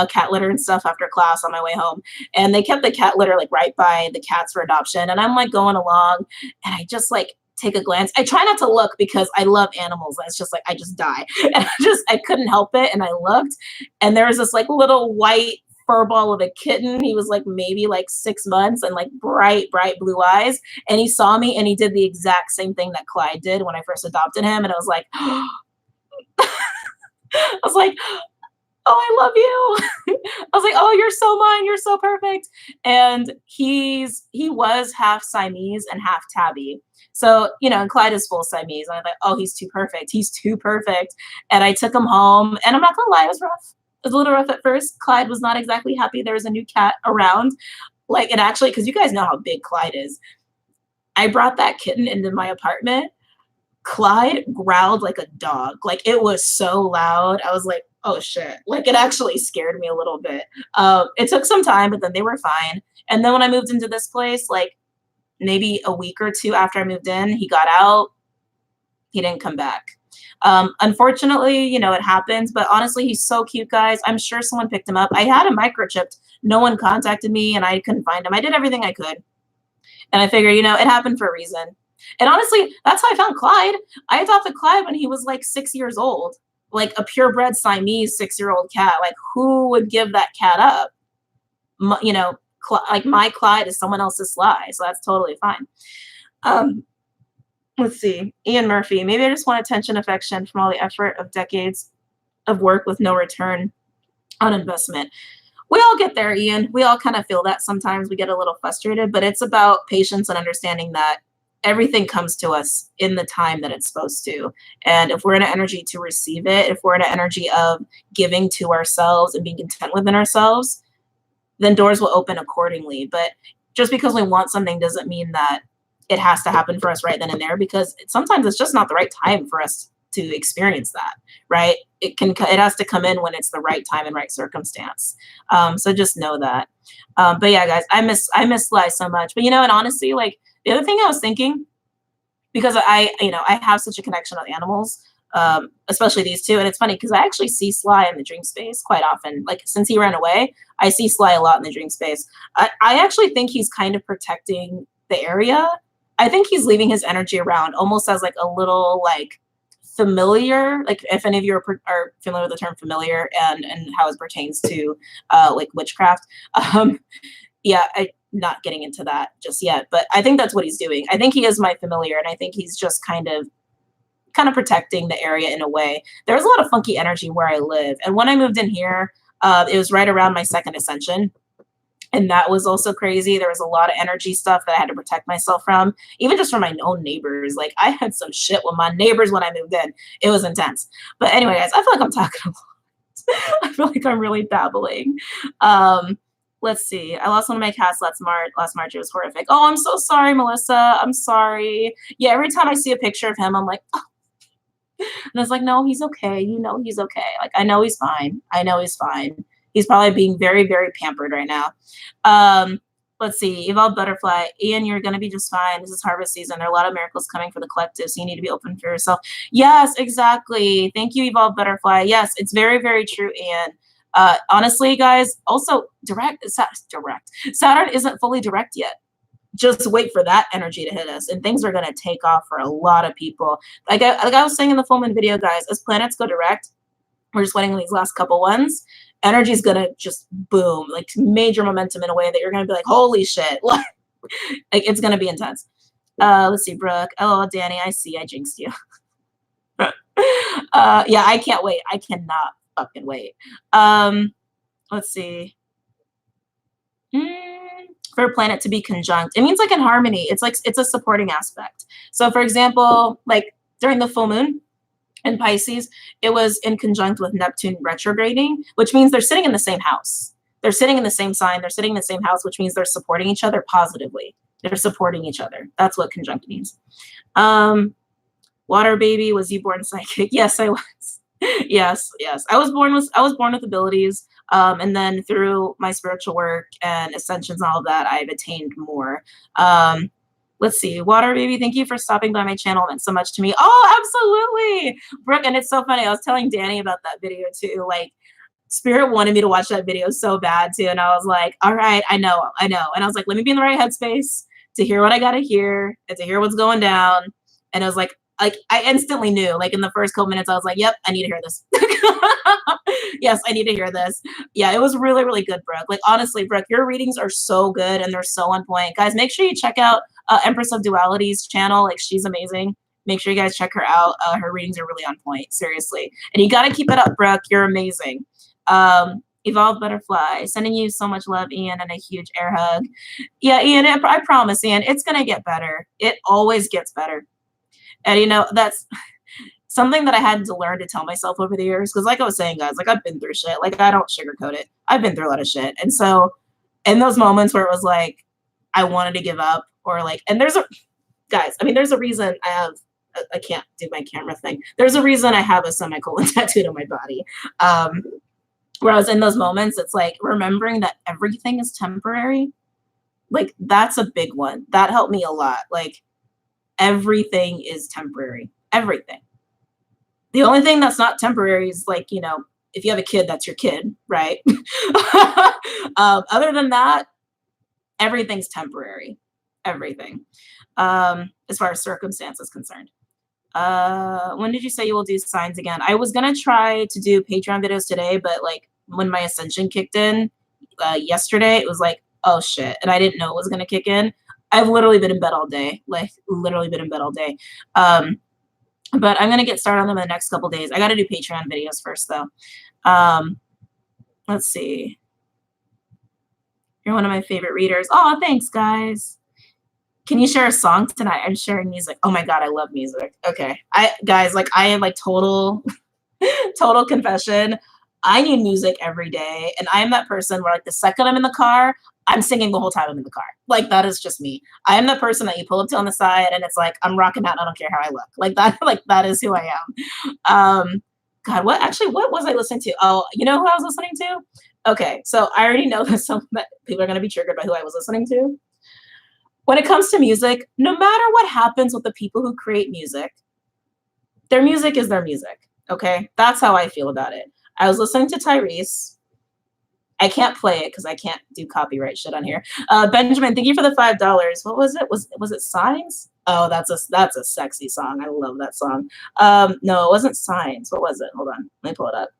cat litter and stuff after class on my way home. And they kept the cat litter like right by the cats for adoption. And I'm like going along and I just like take a glance. I try not to look because I love animals. It's just like, I just die. And I couldn't help it. And I looked and there was this like little white fur ball of a kitten. He was like maybe like 6 months and like bright blue eyes. And he saw me and he did the exact same thing that Clyde did when I first adopted him. And I was like, I was like, oh, I love you. I was like, oh, you're so mine. You're so perfect. And he was half Siamese and half tabby. So, you know, and Clyde is full Siamese. And I thought, oh, he's too perfect. He's too perfect. And I took him home and I'm not gonna lie, it was rough. It was a little rough at first. Clyde was not exactly happy there was a new cat around. Like, it actually, because you guys know how big Clyde is. I brought that kitten into my apartment. Clyde growled like a dog. Like, it was so loud. I was like, oh shit. Like, it actually scared me a little bit. It took some time, but then they were fine. And then when I moved into this place, like maybe a week or two after I moved in, he got out. He didn't come back. Unfortunately, you know, it happens, but honestly, he's so cute, guys. I'm sure someone picked him up. I had him microchipped. No one contacted me and I couldn't find him. I did everything I could. And I figured, you know, it happened for a reason. And honestly, that's how I found Clyde. I adopted Clyde when he was like 6 years old, like a purebred Siamese 6-year-old cat. Like, who would give that cat up? You know, like my Clyde is someone else's Sly. So that's totally fine. Let's see. Ian Murphy. Maybe I just want attention, affection from all the effort of decades of work with no return on investment. We all get there, Ian. We all kind of feel that sometimes. We get a little frustrated, but it's about patience and understanding that everything comes to us in the time that it's supposed to. And if we're in an energy to receive it, if we're in an energy of giving to ourselves and being content within ourselves, then doors will open accordingly. But just because we want something doesn't mean that it has to happen for us right then and there, because sometimes it's just not the right time for us to experience that, right? It has to come in when it's the right time and right circumstance. So just know that. But yeah, guys, I miss Sly so much. But and honestly, like the other thing I was thinking, because I have such a connection with animals, especially these two. And it's funny because I actually see Sly in the dream space quite often. Like since he ran away, I see Sly a lot in the dream space. I actually think he's kind of protecting the area. I think he's leaving his energy around almost as like a little like familiar, like if any of you are familiar with the term familiar and how it pertains to like witchcraft. Yeah, I'm not getting into that just yet, but I think that's what he's doing. I think he is my familiar, and I think he's just kind of protecting the area in a way. There's a lot of funky energy where I live, and when I moved in here, it was right around my second ascension. And that was also crazy. There was a lot of energy stuff that I had to protect myself from, even just from my own neighbors. Like I had some shit with my neighbors when I moved in. It was intense. But anyway, guys, I feel like I'm talking a lot. I feel like I'm really babbling. Let's see. I lost one of my cats last March. It was horrific. Oh, I'm so sorry, Melissa. I'm sorry. Yeah, every time I see a picture of him, I'm like, oh. And it's like, no, he's okay. He's okay. Like, I know he's fine. I know he's fine. He's probably being very, very pampered right now. Let's see. Evolved Butterfly. Ian, you're going to be just fine. This is harvest season. There are a lot of miracles coming for the collective, so you need to be open for yourself. Yes, exactly. Thank you, Evolved Butterfly. Yes, it's very, very true, Ian. Honestly, guys, also Saturn isn't fully direct yet. Just wait for that energy to hit us, and things are going to take off for a lot of people. Like I was saying in the full moon video, guys, as planets go direct, we're just waiting on these last couple ones. Energy is going to just boom, like major momentum in a way that you're going to be like, holy shit. Like, it's going to be intense. Let's see, Brooke. Oh, Danny, I see. I jinxed you. Yeah, I can't wait. I cannot fucking wait. Let's see. For a planet to be conjunct, it means like in harmony. It's like it's a supporting aspect. So for example, like during the full moon in Pisces, it was in conjunct with Neptune retrograding, which means they're sitting in the same house. They're sitting in the same sign. They're sitting in the same house, which means they're supporting each other positively. They're supporting each other. That's what conjunct means. WaterBaby, was you born psychic? Yes, I was. Yes. I was born with abilities. And then through my spiritual work and ascensions and all of that, I've attained more. Let's see. WaterBaby, thank you for stopping by my channel. It meant so much to me. Oh, absolutely. Brooke, and it's so funny. I was telling Danny about that video too. Like, Spirit wanted me to watch that video so bad too. And I was like, all right, I know. And I was like, let me be in the right headspace to hear what I got to hear and to hear what's going down. And I was like, I instantly knew, like in the first couple minutes, I was like, yep, I need to hear this. Yes, I need to hear this. Yeah, it was really, really good, Brooke. Like, honestly, Brooke, your readings are so good and they're so on point. Guys, make sure you check out Empress of Duality's channel. Like, she's amazing. Make sure you guys check her out. Her readings are really on point, seriously. And you got to keep it up, Brooke. You're amazing. Evolved Butterfly, sending you so much love, Ian, and a huge air hug. Yeah, Ian, I promise, Ian, it's going to get better. It always gets better. And, that's something that I had to learn to tell myself over the years. Because like I was saying, guys, like I've been through shit. Like I don't sugarcoat it. I've been through a lot of shit. And so in those moments where it was like, I wanted to give up or like, and there's a reason I can't do my camera thing. There's a reason I have a semicolon tattooed on my body. Whereas in those moments, it's like remembering that everything is temporary. Like that's a big one. That helped me a lot. Like everything is temporary. Everything. The only thing that's not temporary is like, if you have a kid, that's your kid, right? Other than that, everything's temporary. Everything. As far as circumstance is concerned. When did you say you will do signs again? I was going to try to do Patreon videos today, but like when my Ascension kicked in yesterday, it was like, oh shit. And I didn't know it was going to kick in. I've literally been in bed all day. But I'm going to get started on them in the next couple days. I got to do Patreon videos first, though. Let's see. You're one of my favorite readers. Oh, thanks, guys. Can you share a song tonight? I'm sharing music. Oh, my God, I love music. Okay. I have, like, total confession. I need music every day. And I'm that person where like the second I'm in the car, I'm singing the whole time I'm in the car. Like that is just me. I am the person that you pull up to on the side and it's like, I'm rocking out and I don't care how I look. Like that is who I am. God, what was I listening to? Oh, you know who I was listening to? Okay, so I already know that that people are going to be triggered by who I was listening to. When it comes to music, no matter what happens with the people who create music, their music is their music. Okay, that's how I feel about it. I was listening to Tyrese. I can't play it because I can't do copyright shit on here. Benjamin, thank you for the $5. What was it? Was it Signs? Oh, that's a sexy song. I love that song. No, it wasn't Signs. What was it? Hold on, let me pull it up.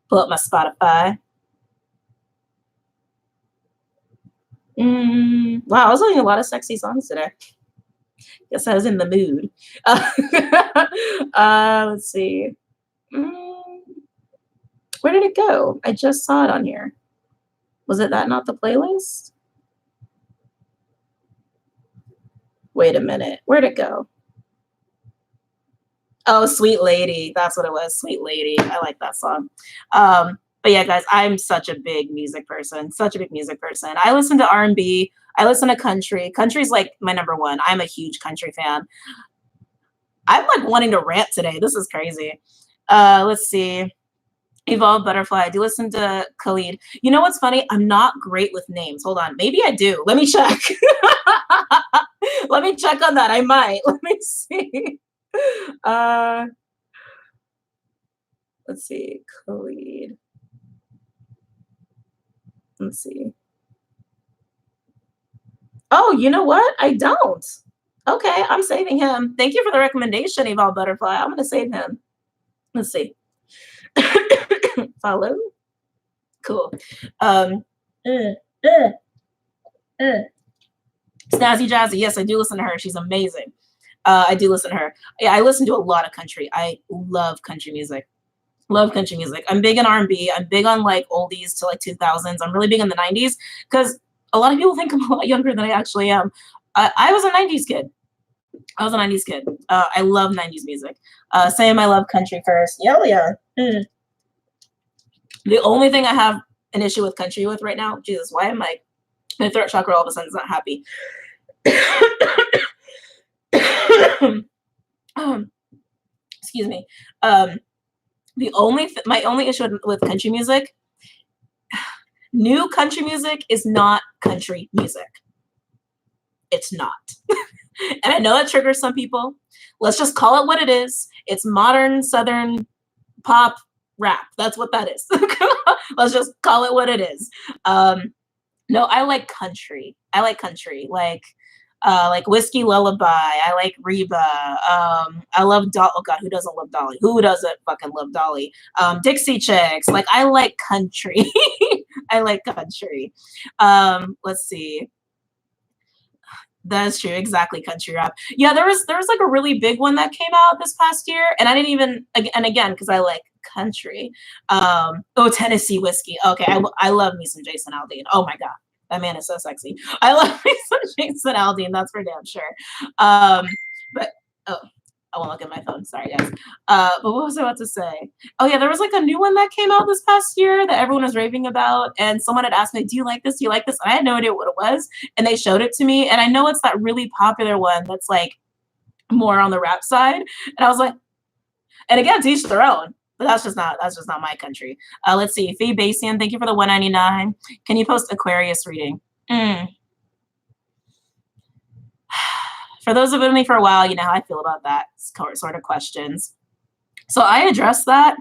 Pull up my Spotify. Wow, I was listening to a lot of sexy songs today. Guess I was in the mood. Let's see. Where did it go? I just saw it on here. Was it that not the playlist? Wait a minute. Where'd it go? Oh, Sweet Lady. That's what it was. Sweet Lady. I like that song. But yeah, guys, I'm such a big music person. Such a big music person. I listen to R&B. I listen to country. Country's like my number one. I'm a huge country fan. I'm like wanting to rant today. This is crazy. Let's see. Evolved Butterfly. I do listen to Khalid. You know what's funny? I'm not great with names. Hold on. Maybe I do. Let me check. Let me check on that. I might. Let me see. Let's see. Khalid. Let's see. Oh, you know what? I don't. Okay, I'm saving him. Thank you for the recommendation, Evolved Butterfly. I'm going to save him. Let's see. Follow. Cool. Snazzy Jazzy. Yes, I do listen to her. She's amazing. I do listen to her. Yeah, I listen to a lot of country. I love country music. Love country music. I'm big on R&B. I'm big on like oldies to like 2000s. I'm really big in the 90s because a lot of people think I'm a lot younger than I actually am. I was a 90s kid. I love 90s music. Same, I love country first. Yeah. The only thing I have an issue with country with right now, Jesus, why am my throat chakra all of a sudden is not happy? Excuse me. My only issue with country music, new country music is not country music. It's not. And I know that triggers some people. Let's just call it what it is. It's modern Southern pop rap. That's what that is. Let's just call it what it is. No, I like country. Like Whiskey Lullaby. I like Reba. I love Dolly. Oh God, who doesn't love Dolly? Who doesn't fucking love Dolly? Dixie Chicks. Like I like country. I like country. Let's see. That is true. Exactly. Country rap. Yeah, there was like a really big one that came out this past year. And I didn't even, and again, because I like country. Tennessee Whiskey. Okay. I love me some Jason Aldean. Oh my God. That man is so sexy. I love me some Jason Aldean. That's for damn sure. But I won't look at my phone. Sorry, guys. But what was I about to say? Oh, yeah, there was like a new one that came out this past year that everyone was raving about. And someone had asked me, do you like this? Do you like this? And I had no idea what it was. And they showed it to me. And I know it's that really popular one that's like more on the rap side. And I was like, and again, to each their own. But that's just not my country. Let's see. Fee Basian, thank you for the $1.99. Can you post Aquarius reading? For those who've been with me for a while, you know how I feel about that sort of questions. So I addressed that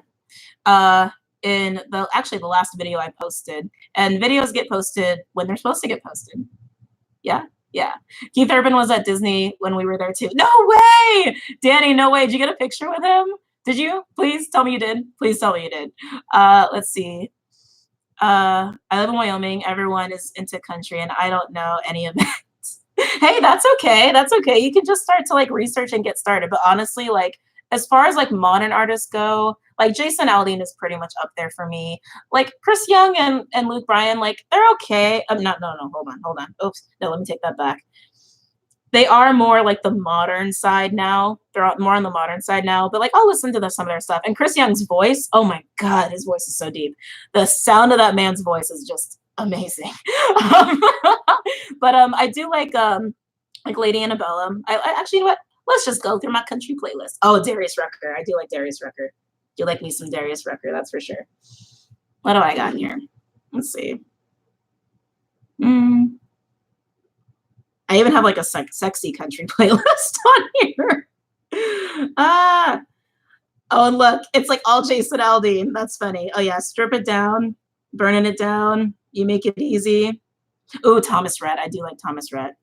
in the last video I posted. And videos get posted when they're supposed to get posted. Yeah. Keith Urban was at Disney when we were there too. No way! Danny, no way. Did you get a picture with him? Did you? Please tell me you did. Please tell me you did. Let's see. I live in Wyoming. Everyone is into country and I don't know any of it. Hey, that's okay. That's okay. You can just start to like research and get started. But honestly, like as far as like modern artists go, like Jason Aldean is pretty much up there for me. Like Chris Young and Luke Bryan, like they're okay. No, hold on. Oops. No, let me take that back. they are more like the modern side now. They're more on the modern side now, but like I'll listen to some of their stuff. And Chris Young's voice, oh my God, his voice is so deep. The sound of that man's voice is just amazing. But I do like Lady Annabella. I actually, you know what? Let's just go through my country playlist. Oh, Darius Rucker. I do like Darius Rucker. You like me some Darius Rucker, that's for sure. What do I got here? Let's see. I even have like a sexy country playlist on here. Oh, and look, it's like all Jason Aldean. That's funny. Oh yeah, strip it down, burning it down. You make it easy. Oh, Thomas Rhett. I do like Thomas Rhett.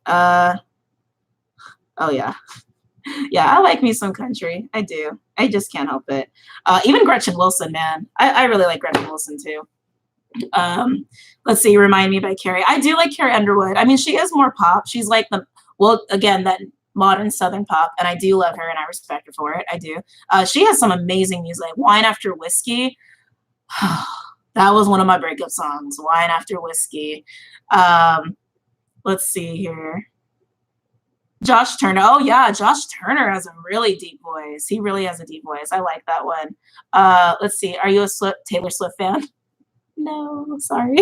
Oh yeah. Yeah, I like me some country. I do. I just can't help it. Even Gretchen Wilson, man. I really like Gretchen Wilson too. Let's see, Remind Me by Carrie. I do like Carrie Underwood. I mean, she is more pop. She's like again, that modern Southern pop, and I do love her and I respect her for it. I do. She has some amazing music. Wine After Whiskey. That was one of my breakup songs. Wine After Whiskey. Let's see here. Josh Turner. Oh yeah, Josh Turner has a really deep voice. He really has a deep voice. I like that one. Let's see. Are you a Taylor Swift fan? No, sorry.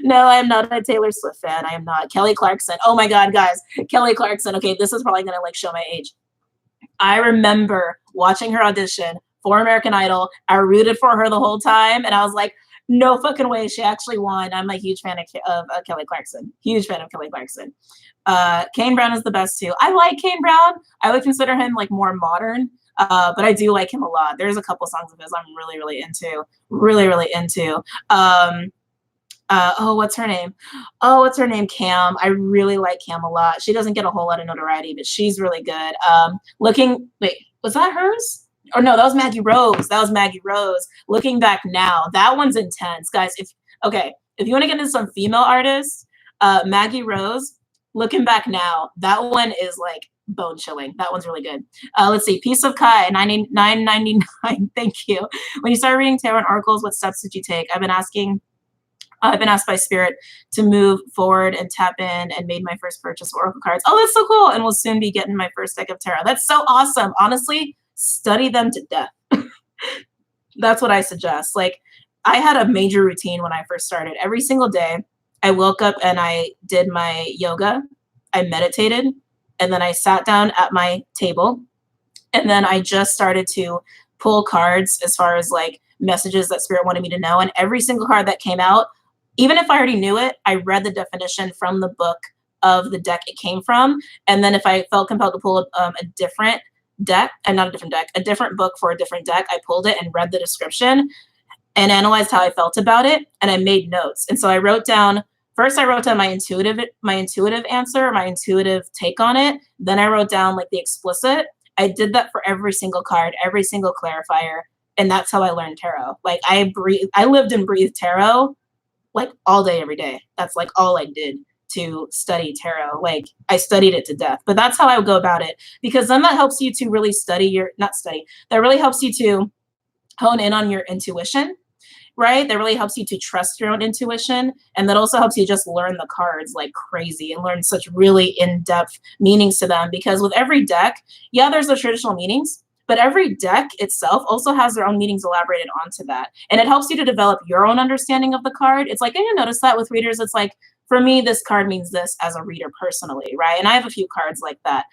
No, I'm not a Taylor Swift fan. I am not. Kelly Clarkson. Oh my God, guys. Kelly Clarkson. Okay, this is probably gonna like show my age. I remember watching her audition for American Idol. I rooted for her the whole time, and I was like, no fucking way, she actually won. I'm a huge fan of Kelly Clarkson. Huge fan of Kelly Clarkson. Kane Brown is the best too. I like Kane Brown. I would consider him like more modern, but I do like him a lot. There's a couple songs of his I'm really, really into. Really, really into. Oh, what's her name? Oh, what's her name? Cam. I really like Cam a lot. She doesn't get a whole lot of notoriety, but she's really good. Wait, was that hers? Or no, that was Maggie Rose. That was Maggie Rose. Looking Back Now, that one's intense, guys. If you want to get into some female artists, Maggie Rose, Looking Back Now, that one is like bone chilling. That one's really good. Let's see, Piece of Kai, $9.99. Thank you. When you started reading tarot and oracles, what steps did you take? I've been asked by Spirit to move forward and tap in, and made my first purchase of oracle cards. Oh, that's so cool. And will soon be getting my first deck of tarot. That's so awesome. Honestly, study them to death. That's what I suggest. Like, I had a major routine when I first started. Every single day, I woke up and I did my yoga. I meditated, and then I sat down at my table, and then I just started to pull cards as far as like messages that Spirit wanted me to know. And every single card that came out, even if I already knew it, I read the definition from the book of the deck it came from. And then if I felt compelled to pull a different deck, and not a different deck, a different book for a different deck, I pulled it and read the description and analyzed how I felt about it. And I made notes. And so I wrote down my intuitive answer, my intuitive take on it. Then I wrote down like the explicit. I did that for every single card, every single clarifier. And that's how I learned tarot. Like I lived and breathed tarot like all day, every day. That's like all I did to study tarot. Like I studied it to death, but that's how I would go about it, because then that helps you to really that really helps you to hone in on your intuition, right? That really helps you to trust your own intuition. And that also helps you just learn the cards like crazy and learn such really in-depth meanings to them. Because with every deck, yeah, there's the traditional meanings, but every deck itself also has their own meanings elaborated onto that. And it helps you to develop your own understanding of the card. It's like, and you notice that with readers, it's like, for me, this card means this as a reader personally, right? And I have a few cards like that.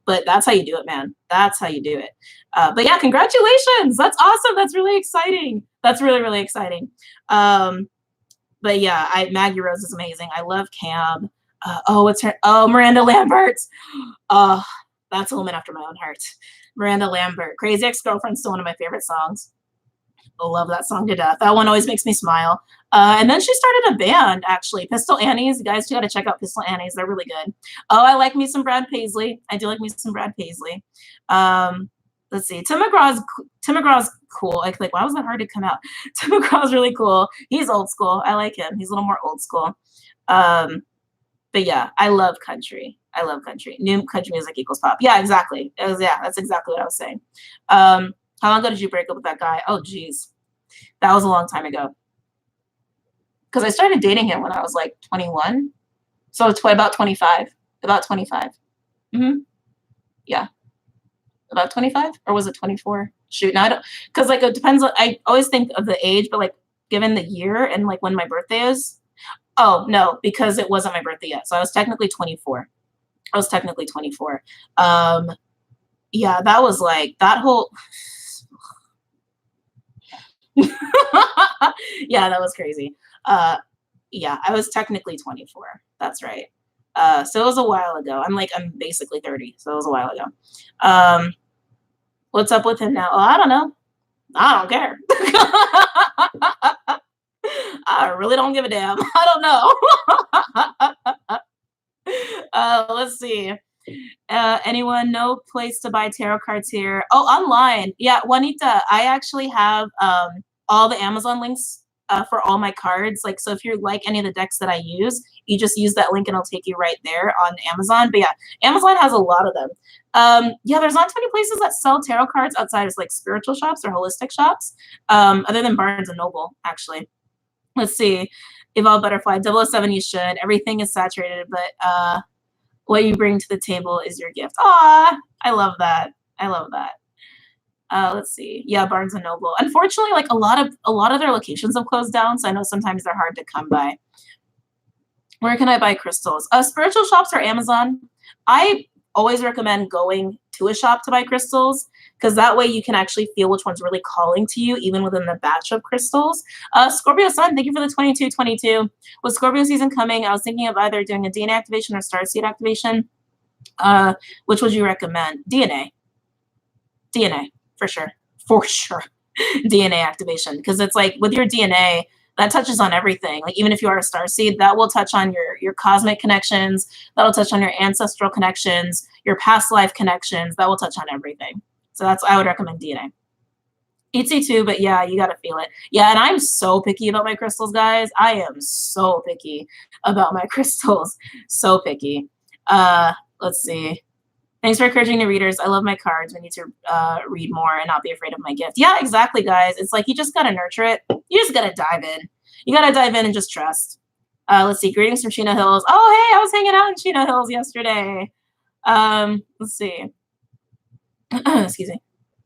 But that's how you do it, man. That's how you do it. But yeah, congratulations. That's awesome. That's really exciting. That's really, really exciting. But yeah, Maggie Rose is amazing. I love Cam. What's her? Oh, Miranda Lambert. That's a woman after my own heart. Miranda Lambert. Crazy Ex-Girlfriend, still one of my favorite songs. I love that song to death. That one always makes me smile. And then she started a band, actually. Pistol Annies. You guys got to check out Pistol Annies. They're really good. Oh, I like me some Brad Paisley. I do like me some Brad Paisley. Let's see. Tim McGraw's cool. Like, why was that hard to come out? Tim McGraw's really cool. He's old school. I like him. He's a little more old school. But yeah, I love country. I love country. New country music equals pop. Yeah, exactly. That's exactly what I was saying. How long ago did you break up with that guy? Oh, geez. That was a long time ago. Because I started dating him when I was like 21. So it's about 25. About 25. Mm-hmm. Yeah. About 25? Or was it 24? Shoot, now I don't, because like it depends on, I always think of the age, but like given the year and like when my birthday is. Oh, no, because it wasn't my birthday yet. So I was technically 24. I was technically 24. Yeah, that was like that whole yeah, that was crazy. Yeah, I was technically 24. That's right. So it was a while ago. I'm basically 30, so it was a while ago. What's up with him now? Oh, I don't know. I don't care. I really don't give a damn. I don't know. Let's see. Anyone? No place to buy tarot cards here. Oh, online. Yeah, Juanita, I actually have all the Amazon links for all my cards. Like, so if you like any of the decks that I use, you just use that link and it'll take you right there on Amazon. But yeah, Amazon has a lot of them. Yeah, there's not too many places that sell tarot cards outside of like spiritual shops or holistic shops, other than Barnes and Noble, actually. Let's see. Evolve Butterfly, 007, you should. Everything is saturated, but what you bring to the table is your gift. Aw, I love that. I love that. Let's see. Yeah, Barnes and Noble. Unfortunately, like a lot of their locations have closed down, so I know sometimes they're hard to come by. Where can I buy crystals? Spiritual shops or Amazon. I always recommend going to a shop to buy crystals, because that way you can actually feel which one's really calling to you, even within the batch of crystals. Scorpio Sun, thank you for the 2222. With Scorpio season coming, I was thinking of either doing a DNA activation or starseed activation. Which would you recommend? DNA. DNA, for sure. For sure. DNA activation, because it's like with your DNA, that touches on everything. Like even if you are a starseed, that will touch on your cosmic connections. That'll touch on your ancestral connections, your past life connections. That will touch on everything. So I would recommend DNA. ET2, but yeah, you got to feel it. Yeah, and I'm so picky about my crystals, guys. I am so picky about my crystals. So picky. Let's see. Thanks for encouraging the readers. I love my cards. We need to read more and not be afraid of my gift. Yeah, exactly, guys. It's like you just got to nurture it. You just got to dive in. You got to dive in and just trust. Let's see. Greetings from Chino Hills. Oh, hey, I was hanging out in Chino Hills yesterday. Let's see. Excuse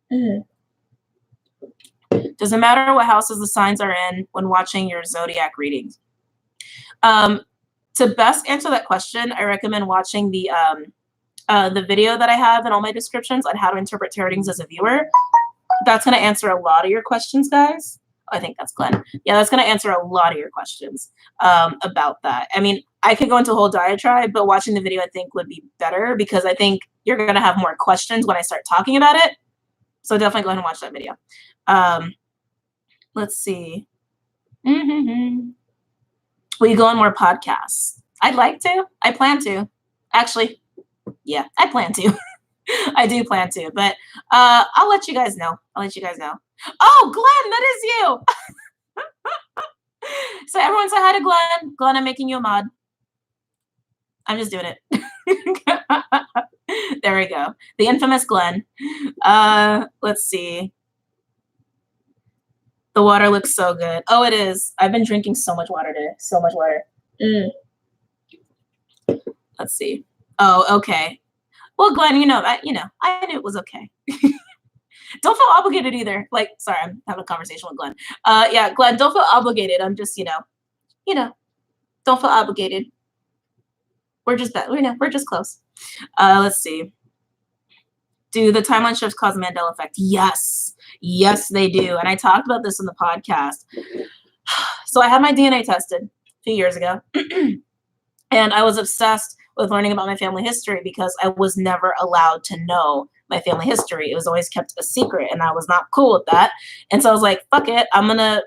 me. Does it matter what houses the signs are in when watching your zodiac readings? To best answer that question, I recommend watching the video that I have in all my descriptions on how to interpret tarot readings as a viewer. That's going to answer a lot of your questions, guys. I think that's Glenn. Yeah, that's going to answer a lot of your questions about that. I mean, I could go into a whole diatribe, but watching the video I think would be better, because I think you're going to have more questions when I start talking about it. So definitely go ahead and watch that video. Let's see. Will you go on more podcasts? I'd like to. I plan to. Actually, yeah, I plan to. I do plan to, but I'll let you guys know. I'll let you guys know. Oh, Glenn, that is you. So everyone say hi to Glenn. Glenn, I'm making you a mod. I'm just doing it. There we go. The infamous Glenn. Let's see. The water looks so good. Oh, it is. I've been drinking so much water today. So much water. Let's see. Oh, okay. Well, Glenn, I knew it was okay. Don't feel obligated either. Like, sorry, I'm having a conversation with Glenn. Yeah, Glenn, don't feel obligated. I'm just, don't feel obligated. We're just we're just close. Let's see. Do the timeline shifts cause a Mandela effect? Yes. Yes, they do. And I talked about this in the podcast. So I had my DNA tested a few years ago. And I was obsessed with learning about my family history, because I was never allowed to know my family history. It was always kept a secret, and I was not cool with that. And so I was like, fuck it. I'm gonna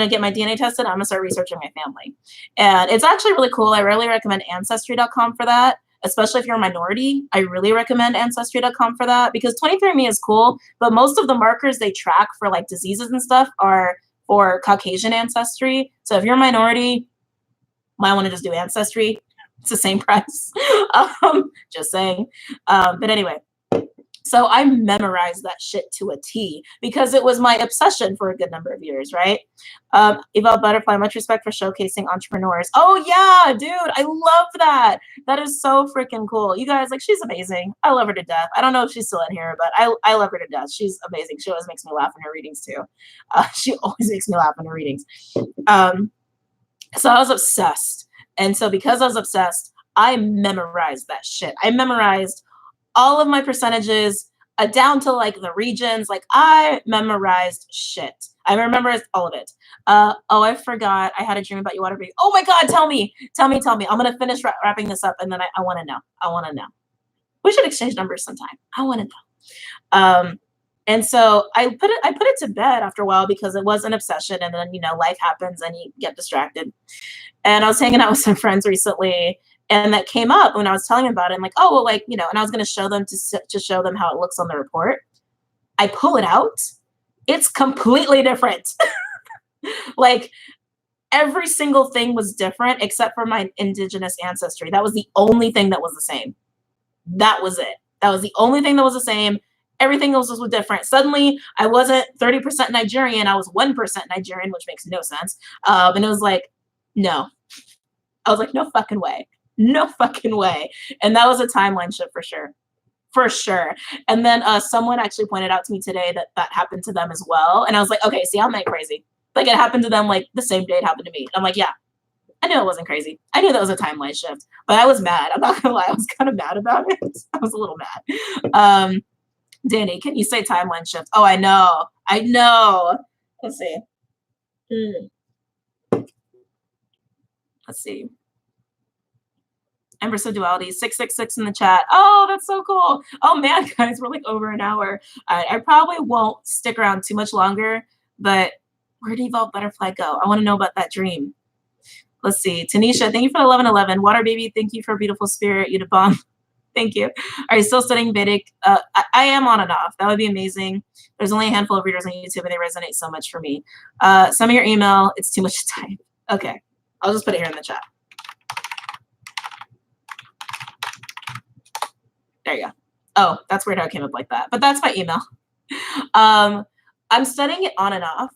get my DNA tested. I'm gonna start researching my family. And it's actually really cool. I really recommend Ancestry.com for that, especially if you're a minority. I really recommend Ancestry.com for that, because 23andMe is cool, but most of the markers they track for like diseases and stuff are for Caucasian ancestry. So if you're a minority, might want to just do Ancestry. It's the same price. Just saying. But anyway, So I memorized that shit to a T because it was my obsession for a good number of years, right? Evolved Butterfly, much respect for showcasing entrepreneurs. Oh yeah, dude, I love that. That is so freaking cool. You guys, like, she's amazing. I love her to death. I don't know if she's still in here, but I love her to death. She's amazing. She always makes me laugh in her readings too. She always makes me laugh in her readings. So I was obsessed. And so because I was obsessed, I memorized that shit. I memorized all of my percentages down to like the regions. Like I memorized shit. I remember all of it. Oh, I forgot. I had a dream about you, WaterBaby. Oh my God, tell me. I'm going to finish wrapping this up and then I want to know. I want to know. We should exchange numbers sometime. I want to know. And so I put it to bed after a while because it was an obsession. And then, you know, life happens and you get distracted. And I was hanging out with some friends recently, and that came up when I was telling them about it. I'm like, oh, well, like, you know, and I was going to show them to show them how it looks on the report. I pull it out. It's completely different. Like every single thing was different except for my indigenous ancestry. That was the only thing that was the same. That was it. That was the only thing that was the same. Everything else was different. Suddenly, I wasn't 30% Nigerian. I was 1% Nigerian, which makes no sense. And it was like, no. I was like, no fucking way. No fucking way. And that was a timeline shift for sure. For sure. And then someone actually pointed out to me today that that happened to them as well. And I was like, okay, see, I'm not crazy. Like it happened to them like the same day it happened to me. I'm like, yeah, I knew it wasn't crazy. I knew that was a timeline shift, but I was mad. I'm not gonna lie. I was kind of mad about it. I was a little mad. Danny, can you say timeline shift? Oh, I know. I know. Let's see. Let's see. Ember of Duality, 666 in the chat. Oh, that's so cool. Oh man, guys, we're like over an hour. I probably won't stick around too much longer, but where did Evolved Butterfly go? I want to know about that dream. Let's see. Tanisha, thank you for 1111. WaterBaby, thank you for Beautiful Spirit. You to bomb. Thank you. Are you still studying Vedic? I am on and off. That would be amazing. There's only a handful of readers on YouTube and they resonate so much for me. Send me your email. It's too much time. Okay. I'll just put it here in the chat. There you go. Oh, that's weird how it came up like that. But that's my email. I'm studying it on and off.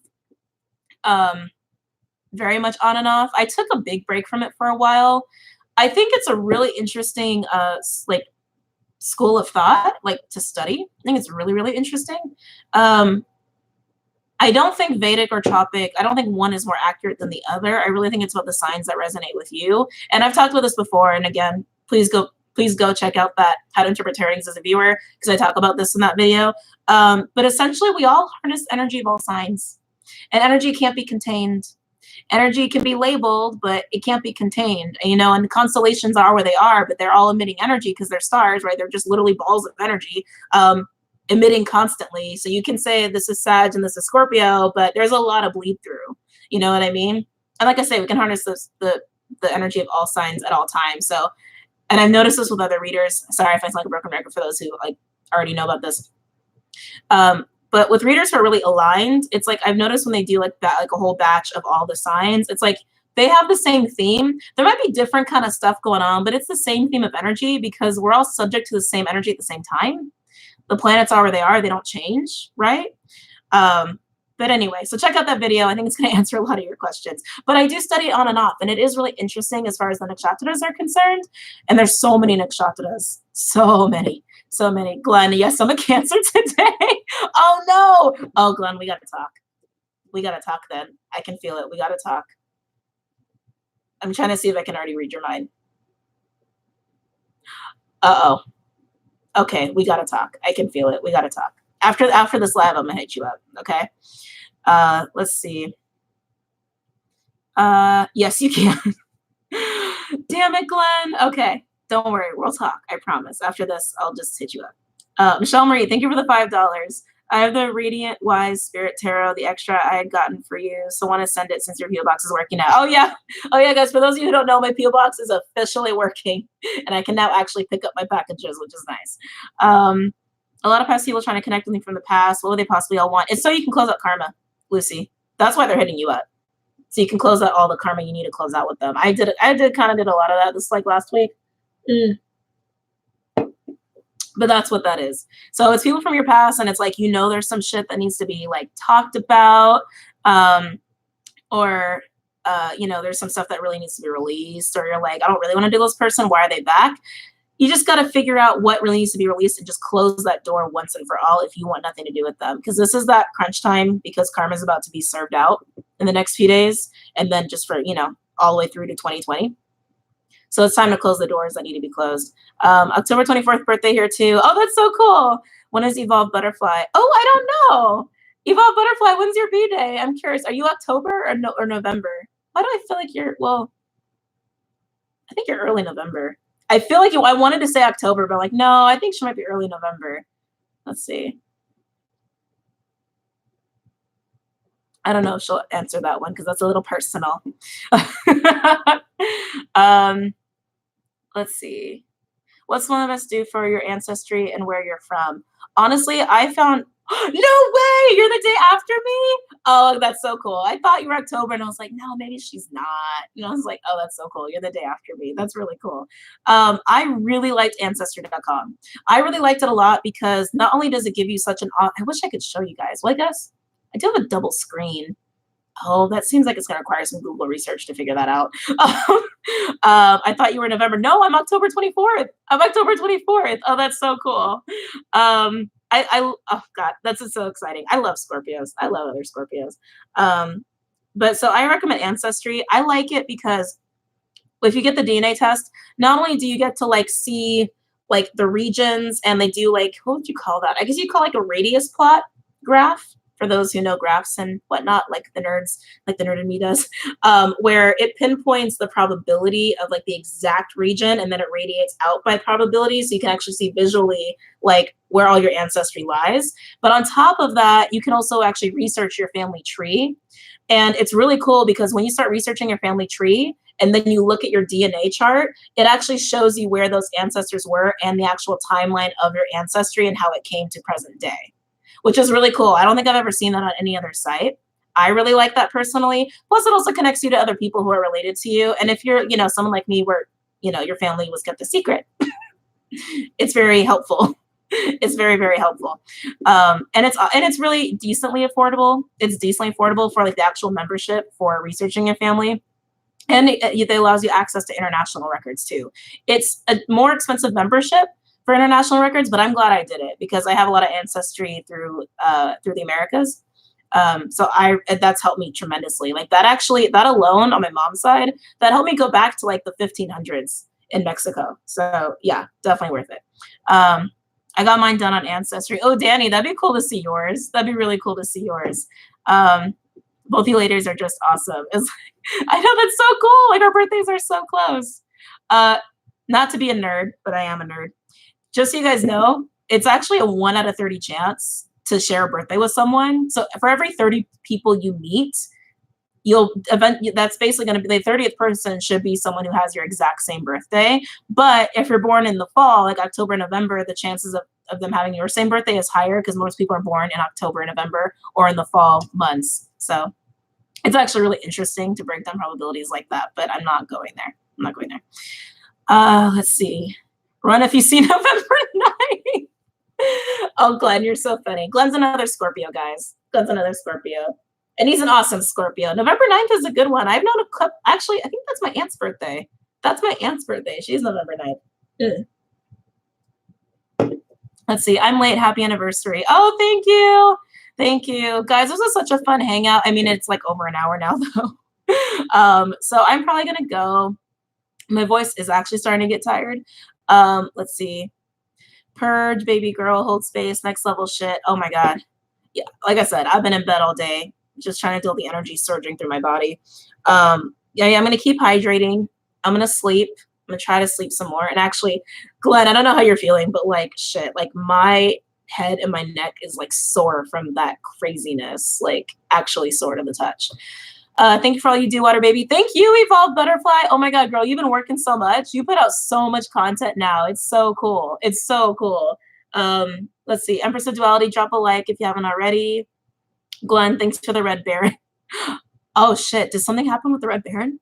Very much on and off. I took a big break from it for a while. I think it's a really interesting like school of thought, like to study. I think it's really, really interesting. I don't think Vedic or Tropic, I don't think one is more accurate than the other. I really think it's about the signs that resonate with you. And I've talked about this before. And again, please go check out that How to Interpret Tarot as a viewer, because I talk about this in that video. But essentially, we all harness energy of all signs. And energy can't be contained. Energy can be labeled, but it can't be contained. You know, and the constellations are where they are, but they're all emitting energy because they're stars, right? They're just literally balls of energy emitting constantly. So you can say this is Sag and this is Scorpio, but there's a lot of bleed through. You know what I mean? And like I say, we can harness the energy of all signs at all times. So, and I've noticed this with other readers. Sorry if I sound like a broken record for those who like already know about this. But with readers who are really aligned, it's like I've noticed when they do like that, like a whole batch of all the signs, it's like they have the same theme. There might be different kind of stuff going on, but it's the same theme of energy because we're all subject to the same energy at the same time. The planets are where they are. They don't change, right? But anyway, so check out that video. I think it's going to answer a lot of your questions. But I do study on and off, and it is really interesting as far as the nakshatras are concerned. And there's so many nakshatras. So many. So many. Glenn, yes, I'm a Cancer today. Oh, no. Oh, Glenn, we got to talk. We got to talk then. I can feel it. We got to talk. I'm trying to see if I can already read your mind. Uh-oh. Okay, we got to talk. I can feel it. We got to talk. After this live, I'm going to hit you up, okay? Let's see. Yes, you can. Damn it, Glenn. Okay, don't worry. We'll talk. I promise. After this, I'll just hit you up. Michelle Marie, thank you for the $5. I have the Radiant Wise Spirit Tarot, the extra I had gotten for you. So want to send it since your P.O. box is working now. Oh, yeah. Oh, yeah, guys. For those of you who don't know, my P.O. box is officially working. And I can now actually pick up my packages, which is nice. A lot of past people trying to connect with me from the past. What would they possibly all want? It's so you can close out karma, Lucy. That's why they're hitting you up. So you can close out all the karma you need to close out with them. I kind of did a lot of that this like last week. But that's what that is. So it's people from your past, and it's like, you know, there's some shit that needs to be like talked about, or you know, there's some stuff that really needs to be released, or you're like, I don't really want to deal with this person. Why are they back? You just got to figure out what really needs to be released and just close that door once and for all if you want nothing to do with them. Because this is that crunch time, because karma is about to be served out in the next few days, and then just for, you know, all the way through to 2020. So it's time to close the doors that need to be closed. October 24th birthday here too. Oh, that's so cool. When is Evolved Butterfly? Oh, I don't know. Evolved Butterfly, when's your B-Day? I'm curious. Are you October or November? Why do I feel like you're, well, I think you're early November. I feel like I wanted to say October, but like, no, I think she might be early November. Let's see. I don't know if she'll answer that one because that's a little personal. Let's see. What's one of us do for your ancestry and where you're from? Honestly, I found, no way, you're the day after me? Oh, that's so cool. I thought you were October, and I was like, no, maybe she's not. You know, I was like, oh, that's so cool. You're the day after me. That's really cool. I really liked Ancestry.com. I really liked it a lot because not only does it give you such an, I wish I could show you guys. Well, I guess I do have a double screen. Oh, that seems like it's going to require some Google research to figure that out. I thought you were November. No, I'm October 24th. I'm October 24th. Oh, that's so cool. Oh God, that's so exciting. I love Scorpios. I love other Scorpios. But so I recommend Ancestry. I like it because if you get the DNA test, not only do you get to like see like the regions, and they do like, what would you call that? I guess you call like a radius plot graph, for those who know graphs and whatnot, like the nerds, like the nerd in me does, where it pinpoints the probability of like the exact region, and then it radiates out by probability, so you can actually see visually like where all your ancestry lies. But on top of that, you can also actually research your family tree. And it's really cool because when you start researching your family tree, and then you look at your DNA chart, it actually shows you where those ancestors were and the actual timeline of your ancestry and how it came to present day, which is really cool. I don't think I've ever seen that on any other site. I really like that personally. Plus, it also connects you to other people who are related to you. And if you're, you know, someone like me where, you know, your family was kept a secret, it's very helpful. It's very, very helpful. And it's really decently affordable. It's decently affordable for like the actual membership for researching your family. And it allows you access to international records too. It's a more expensive membership for international records, but I'm glad I did it because I have a lot of ancestry through the Americas. So that's helped me tremendously. Like that alone on my mom's side, that helped me go back to like the 1500s in Mexico. So yeah, definitely worth it. I got mine done on Ancestry. Oh, Danny, that'd be cool to see yours. That'd be really cool to see yours. Both you ladies are just awesome. It's like, I know, that's so cool. Like our birthdays are so close. Not to be a nerd, but I am a nerd. Just so you guys know, it's actually a 1 out of 30 chance to share a birthday with someone. So for every 30 people you meet, that's basically going to be the 30th person should be someone who has your exact same birthday. But if you're born in the fall, like October, November, the chances of them having your same birthday is higher because most people are born in October, November, or in the fall months. So it's actually really interesting to break down probabilities like that, but I'm not going there. I'm not going there. Let's see. Run if you see November 9th. Oh, Glenn, you're so funny. Glenn's another Scorpio, guys. Glenn's another Scorpio. And he's an awesome Scorpio. November 9th is a good one. I've known a couple. Actually, I think that's my aunt's birthday. That's my aunt's birthday. She's November 9th. Let's see. I'm late. Happy anniversary. Oh, thank you. Thank you. Guys, this was such a fun hangout. I mean, it's like over an hour now, though. So I'm probably going to go. My voice is actually starting to get tired. Let's see. Purge, baby girl, hold space, next level shit. Oh, my God. Yeah, like I said, I've been in bed all day, just trying to deal with the energy surging through my body. Yeah, I'm going to keep hydrating. I'm going to sleep. I'm going to try to sleep some more. And actually, Glenn, I don't know how you're feeling, but like shit, like my head and my neck is like sore from that craziness, like actually sore to the touch. Thank you for all you do, WaterBaby. Thank you, Evolved Butterfly. Oh my God, girl, you've been working so much. You put out so much content now. It's so cool. It's so cool. Let's see. Empress of Duality, drop a like if you haven't already. Glenn, thanks for the Red Baron. Oh shit, did something happen with the Red Baron?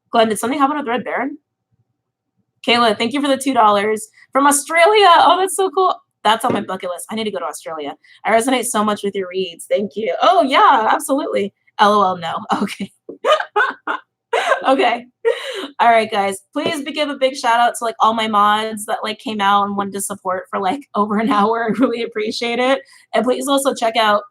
Glenn, did something happen with the Red Baron? Kayla, thank you for the $2. From Australia. Oh, that's so cool. That's on my bucket list. I need to go to Australia. I resonate so much with your reads. Thank you. Oh, yeah, absolutely. LOL, no. Okay. Okay. All right, guys. Please give a big shout out to like all my mods that like came out and wanted to support for like over an hour. I really appreciate it. And please also check out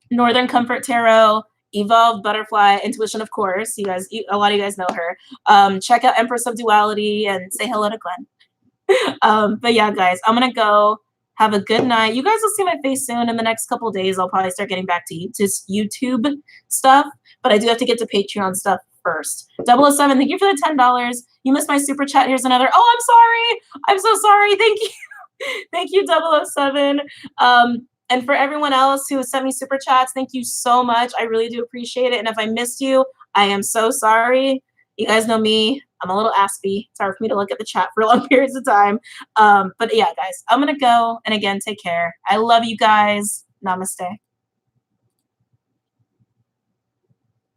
Northern Comfort Tarot, Evolved Butterfly, Intuition, of course. You guys, a lot of you guys know her. Check out Empress of Duality and say hello to Glenn. But yeah, guys, I'm gonna go. Have a good night. You guys will see my face soon. In the next couple of days, I'll probably start getting back to YouTube stuff, but I do have to get to Patreon stuff first. 007, thank you for the $10. You missed my super chat. Here's another. Oh, I'm sorry. I'm so sorry. Thank you. Thank you, 007. And for everyone else who has sent me super chats, thank you so much. I really do appreciate it. And if I missed you, I am so sorry. You guys know me. I'm a little aspy. It's hard for me to look at the chat for long periods of time. But yeah, guys, I'm going to go. And again, take care. I love you guys. Namaste.